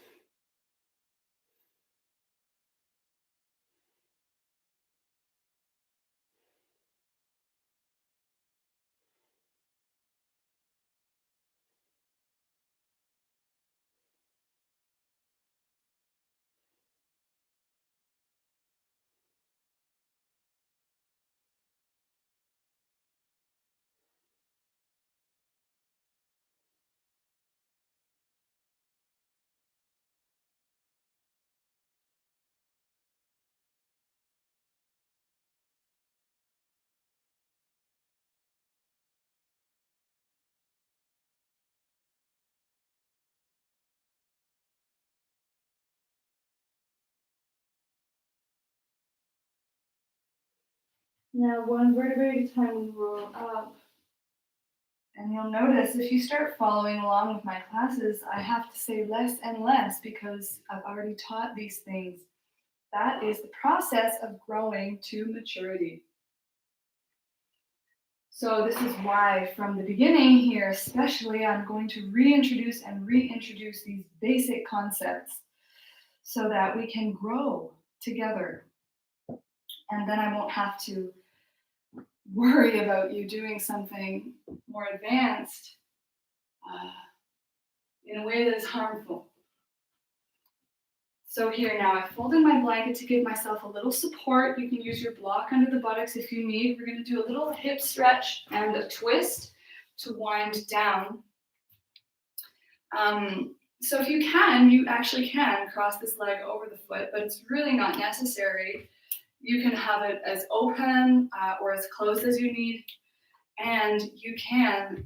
Now, one vertebrae at a time, we roll up. And you'll notice if you start following along with my classes, I have to say less and less because I've already taught these things. That is the process of growing to maturity. So this is why from the beginning here, especially, I'm going to reintroduce these basic concepts so that we can grow together. And then I won't have to worry about you doing something more advanced in a way that is harmful. So here now, I've folded my blanket to give myself a little support. You can use your block under the buttocks if you need. We're going to do a little hip stretch and a twist to wind down. So if you can, you actually can cross this leg over the foot, but it's really not necessary. You can have it as open or as closed as you need, and you can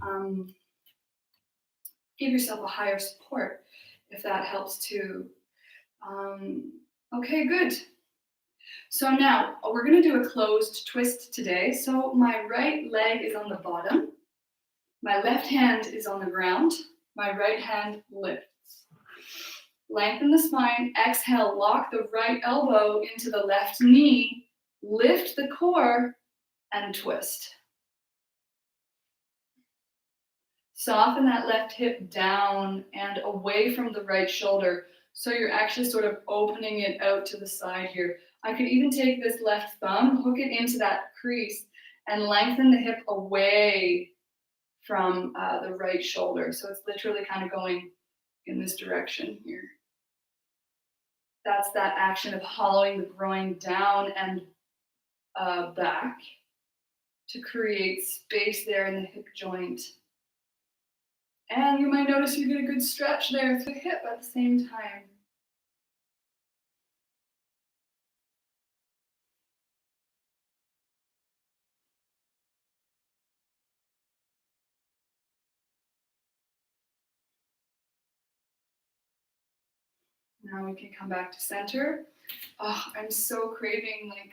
give yourself a higher support if that helps too. Okay, good. So now we're going to do a closed twist today. So my right leg is on the bottom, my left hand is on the ground, my right hand lifts. Lengthen the spine, exhale, lock the right elbow into the left knee, lift the core, and twist. Soften that left hip down and away from the right shoulder. So you're actually sort of opening it out to the side here. I could even take this left thumb, hook it into that crease, and lengthen the hip away from the right shoulder. So it's literally kind of going in this direction here. That's that action of hollowing the groin down and back to create space there in the hip joint. And you might notice you get a good stretch there through the hip at the same time. Now we can come back to center. Oh, I'm so craving like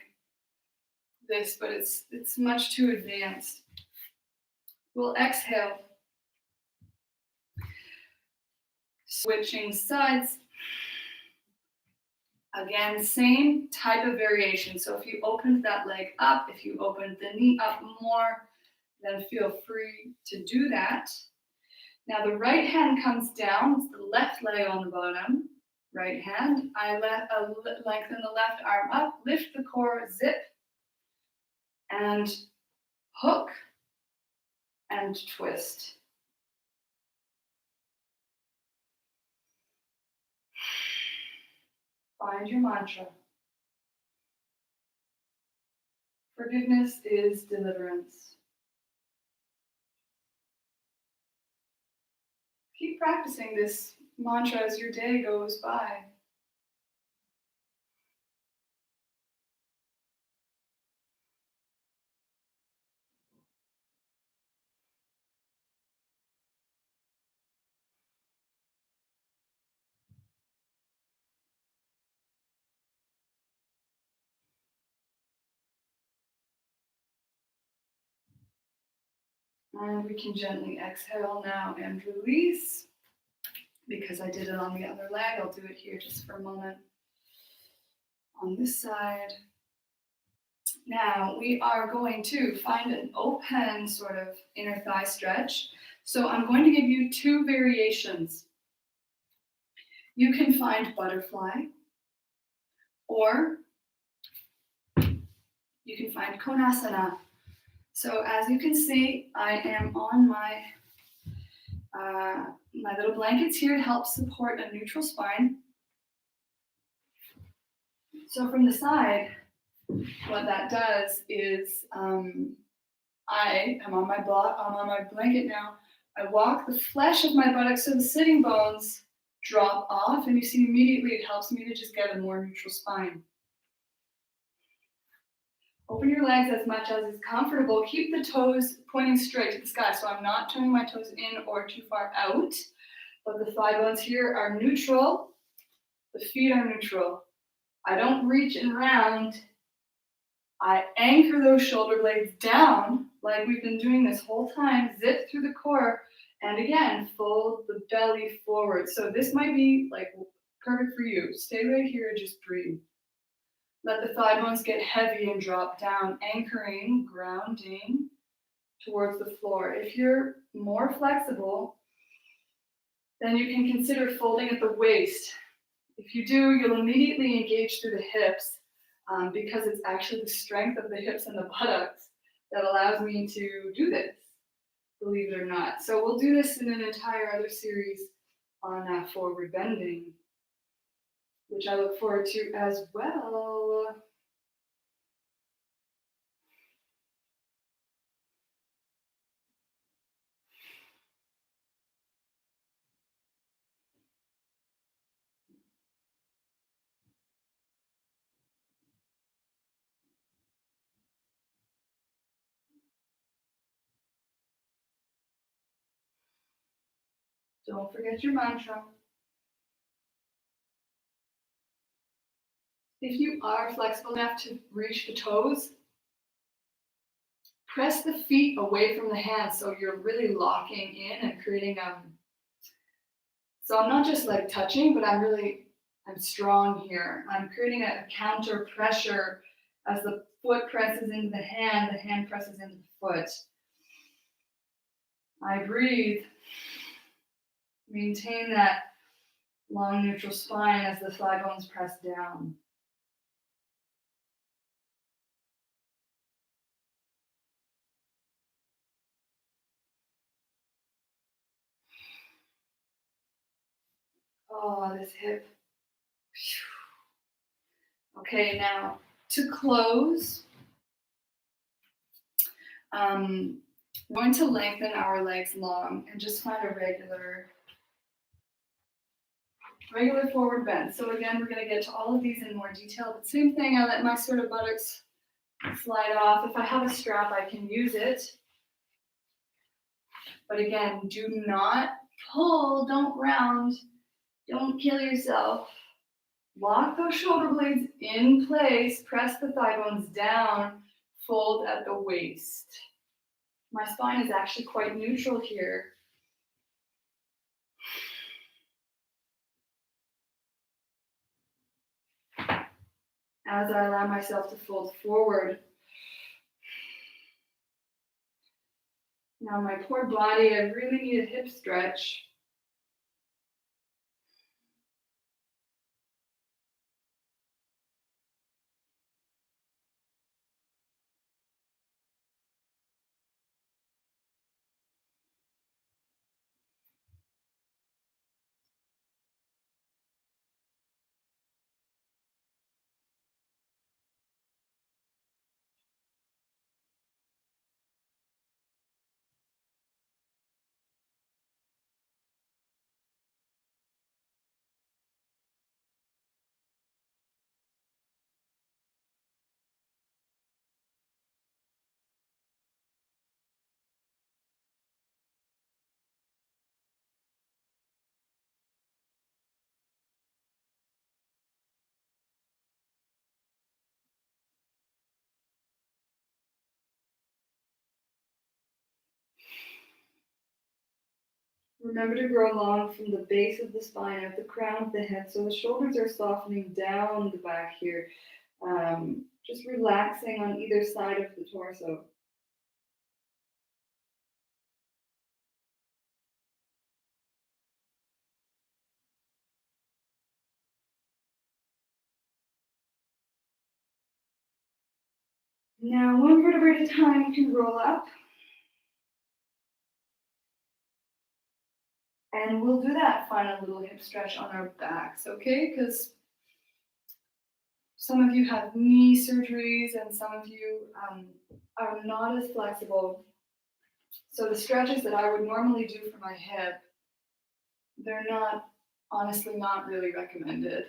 this, but it's much too advanced. We'll exhale. Switching sides. Again, same type of variation. So if you opened that leg up, if you opened the knee up more, then feel free to do that. Now the right hand comes down, it's the left leg on the bottom. Right hand, I lengthen the left arm up, lift the core, zip, and hook, and twist. Find your mantra. Forgiveness is deliverance. Keep practicing this mantra as your day goes by. And we can gently exhale now and release. Because I did it on the other leg, I'll do it here just for a moment. On this side. Now we are going to find an open sort of inner thigh stretch. So I'm going to give you two variations. You can find butterfly, or you can find konasana. So as you can see, I am on my little blankets here to help support a neutral spine. So from the side, what that does is I am on my I'm on my blanket now. I walk the flesh of my buttocks so the sitting bones drop off, and you see immediately it helps me to just get a more neutral spine. Open your legs as much as is comfortable. Keep the toes pointing straight to the sky. So I'm not turning my toes in or too far out, but the thigh bones here are neutral. The feet are neutral. I don't reach and round. I anchor those shoulder blades down like we've been doing this whole time. Zip through the core. And again, fold the belly forward. So this might be like perfect for you. Stay right here and just breathe. Let the thigh bones get heavy and drop down, anchoring, grounding towards the floor. If you're more flexible, then you can consider folding at the waist. If you do, you'll immediately engage through the hips because it's actually the strength of the hips and the buttocks that allows me to do this, believe it or not. So we'll do this in an entire other series on forward bending. which I look forward to as well. Don't forget your mantra. If you are flexible enough to reach the toes, press the feet away from the hands so you're really locking in and creating so I'm not just like touching, but I'm strong here. I'm creating a counter pressure as the foot presses into the hand presses into the foot. I breathe. Maintain that long neutral spine as the thigh bones press down. Oh, this hip. Okay, now to close, we're going to lengthen our legs long and just find a regular forward bend. So again, we're going to get to all of these in more detail, but same thing, I let my sort of buttocks slide off. If I have a strap, I can use it. But again, do not pull, don't round, don't kill yourself. Lock those shoulder blades in place, press the thigh bones down, fold at the waist. My spine is actually quite neutral here. As I allow myself to fold forward. Now my poor body, I really need a hip stretch. Remember to grow long from the base of the spine at the crown of the head. So the shoulders are softening down the back here. Just relaxing on either side of the torso. Now, one vertebrae at a time, you can roll up. And we'll do that final little hip stretch on our backs, okay? Because some of you have knee surgeries and some of you are not as flexible. So the stretches that I would normally do for my hip, they're not, honestly, not really recommended.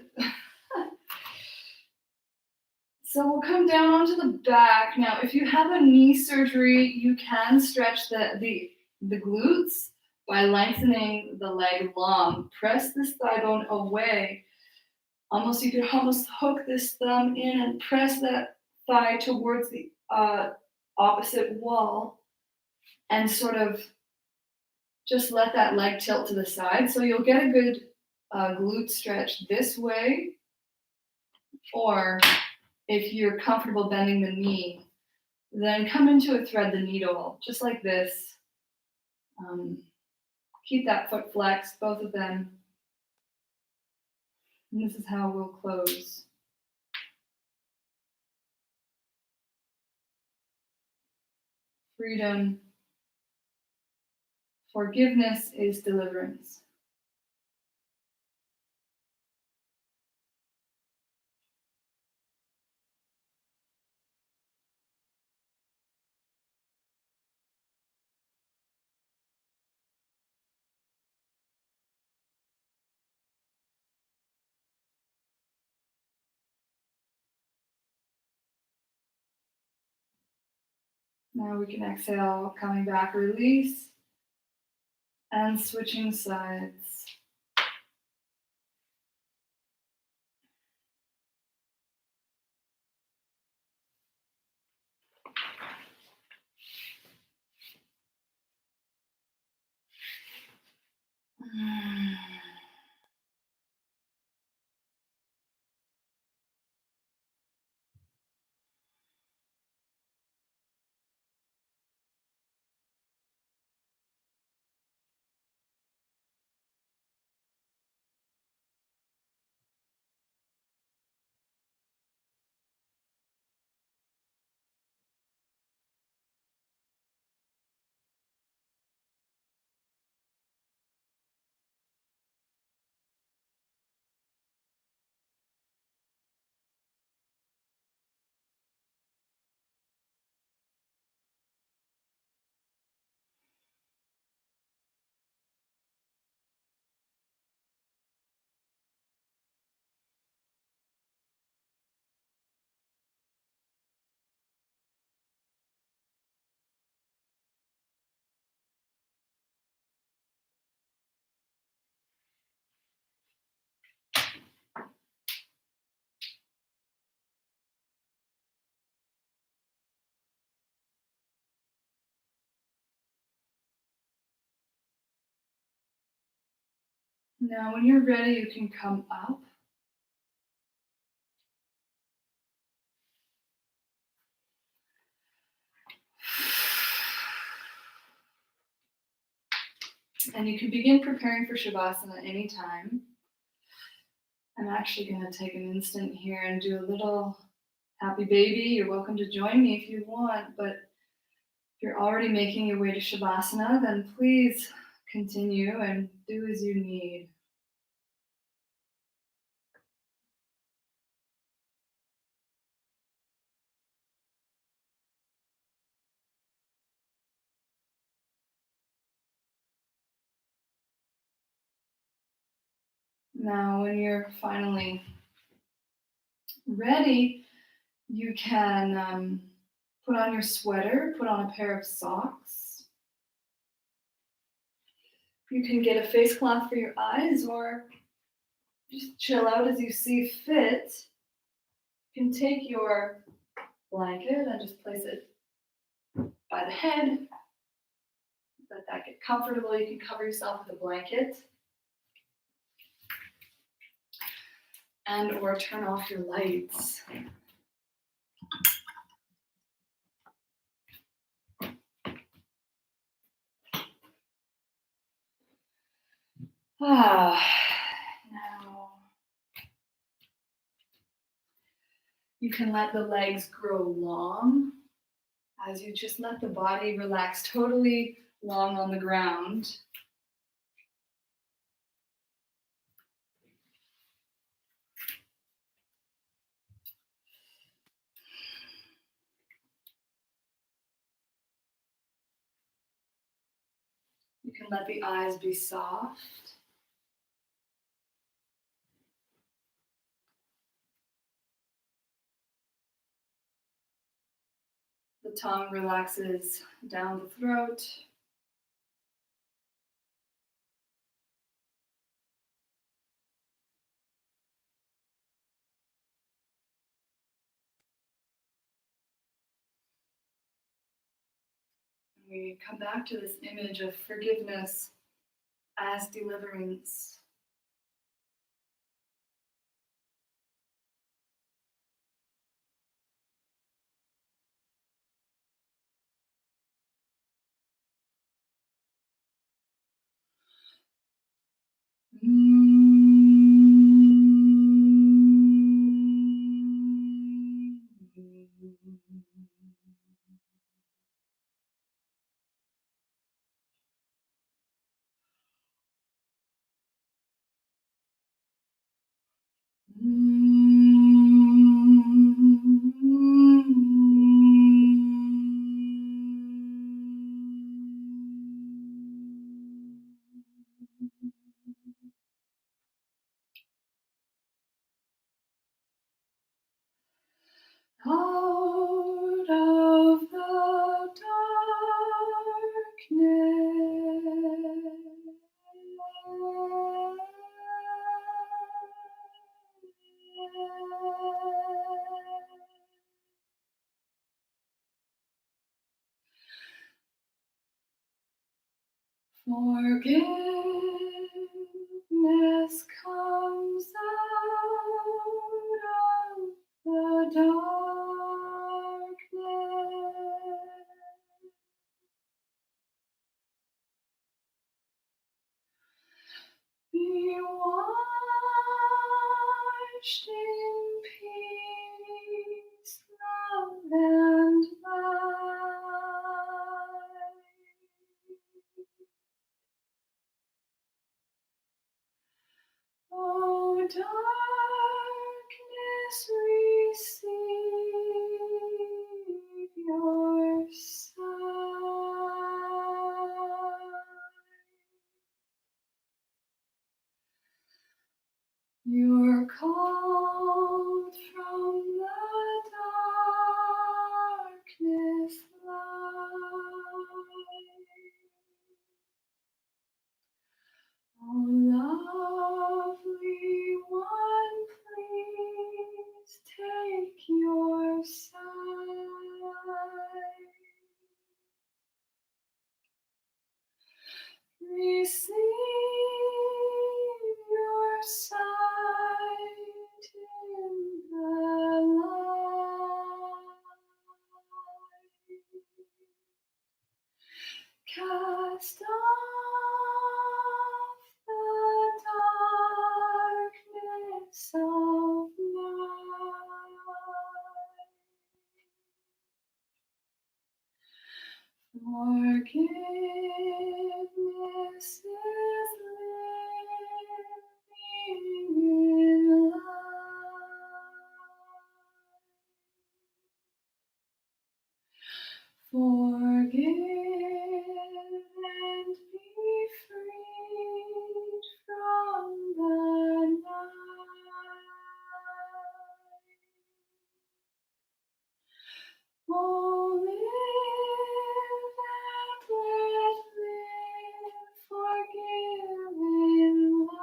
So we'll come down onto the back. Now, if you have a knee surgery, you can stretch the glutes by lengthening the leg long. Press this thigh bone away. You could almost hook this thumb in and press that thigh towards the opposite wall and sort of just let that leg tilt to the side. So you'll get a good glute stretch this way, or if you're comfortable bending the knee, then come into a thread the needle, just like this. Keep that foot flexed, both of them. And this is how we'll close. Freedom. Forgiveness is deliverance. Now we can exhale, coming back, release, and switching sides. Now, when you're ready, you can come up. And you can begin preparing for Shavasana anytime. I'm actually going to take an instant here and do a little happy baby. You're welcome to join me if you want, but if you're already making your way to Shavasana, then please continue and do as you need. Now, when you're finally ready, you can put on your sweater, put on a pair of socks. You can get a face cloth for your eyes or just chill out as you see fit. You can take your blanket and just place it by the head. Let that get comfortable. You can cover yourself with a blanket and or turn off your lights. Now, you can let the legs grow long as you just let the body relax totally long on the ground. You can let the eyes be soft. The tongue relaxes down the throat. We come back to this image of forgiveness as deliverance. Out of the Forgiveness comes out of the darkness. Be washed in peace, love, and light. O darkness, receive your sight. You're called from the darkness light. Oh, lovely one, please take your sight. Receive your sight in the light. Cast off the darkness of night. Forgiveness is living in light. Forgive and be freed from the night. Oh, live and let live, forgiven light.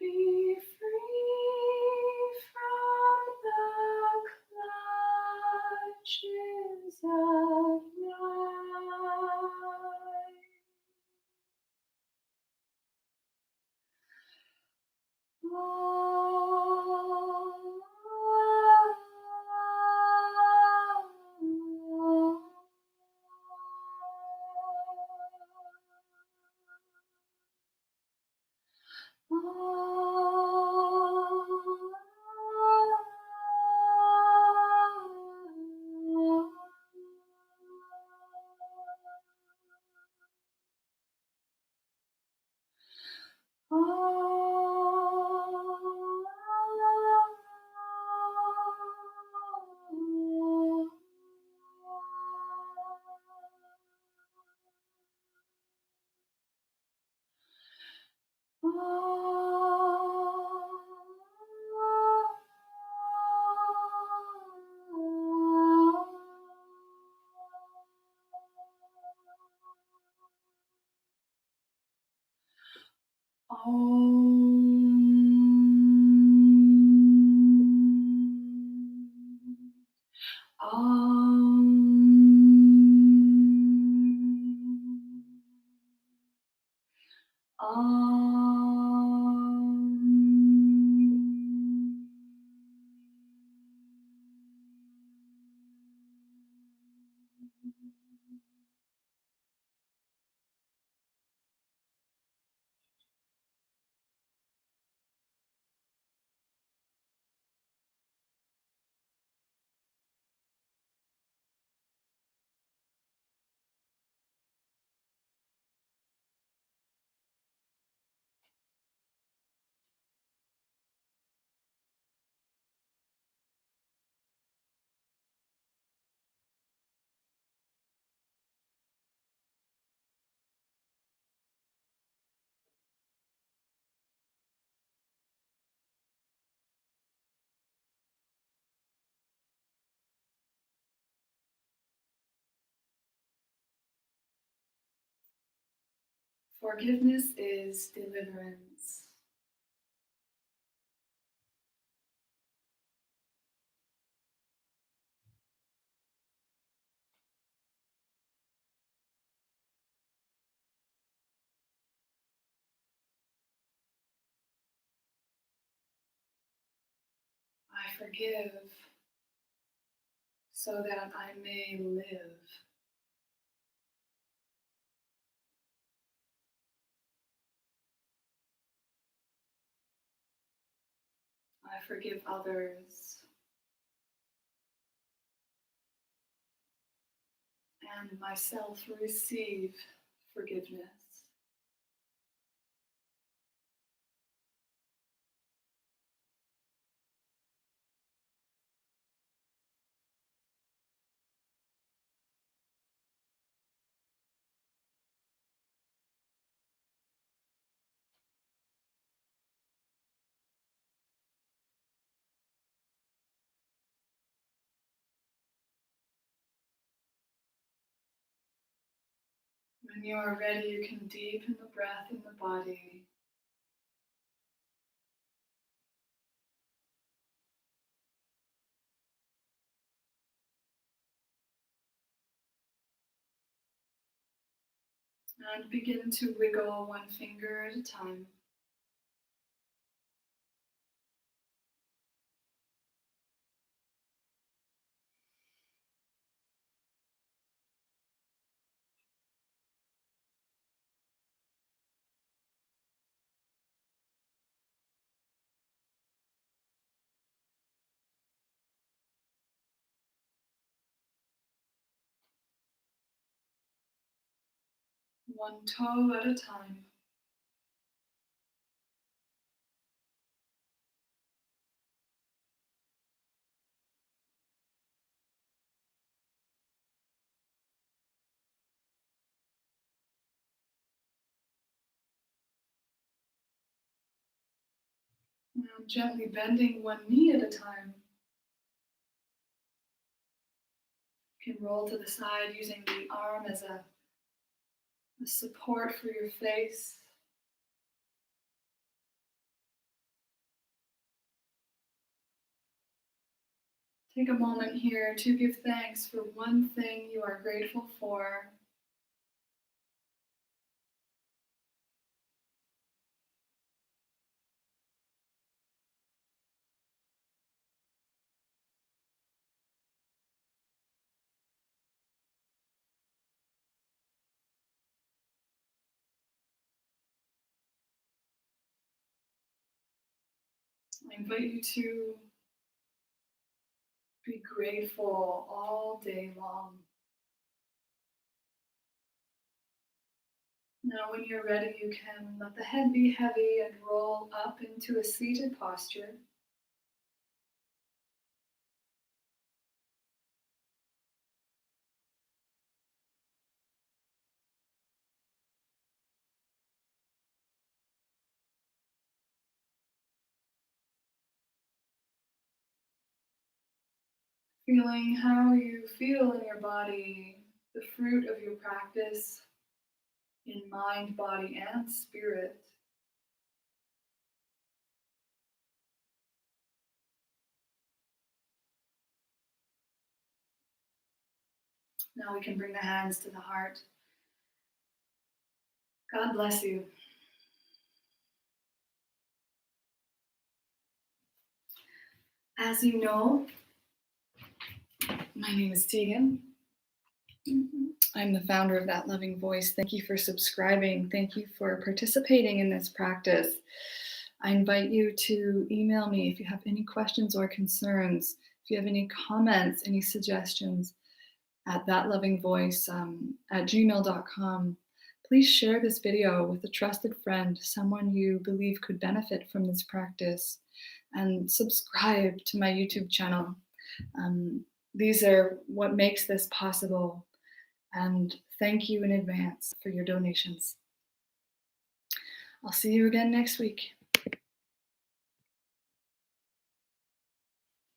Be free from the clutches of night. Forgiveness is deliverance. forgive so that I may live. I forgive others and myself receive forgiveness. When you are ready, you can deepen the breath in the body. And begin to wiggle one finger at a time. One toe at a time. Now gently bending one knee at a time. You can roll to the side using the arm as a support for your face. Take a moment here to give thanks for one thing you are grateful for. I invite you to be grateful all day long. Now, when you're ready, you can let the head be heavy and roll up into a seated posture. Feeling how you feel in your body, the fruit of your practice in mind, body, and spirit. Now we can bring the hands to the heart. God bless you. As you know, my name is Tegan. I'm the founder of That Loving Voice. Thank you for subscribing. Thank you for participating in this practice. I invite you to email me if you have any questions or concerns, if you have any comments, any suggestions at thatlovingvoice@gmail.com. Please share this video with a trusted friend, someone you believe could benefit from this practice, and subscribe to my YouTube channel. These are what makes this possible, and thank you in advance for your donations. I'll see you again next week.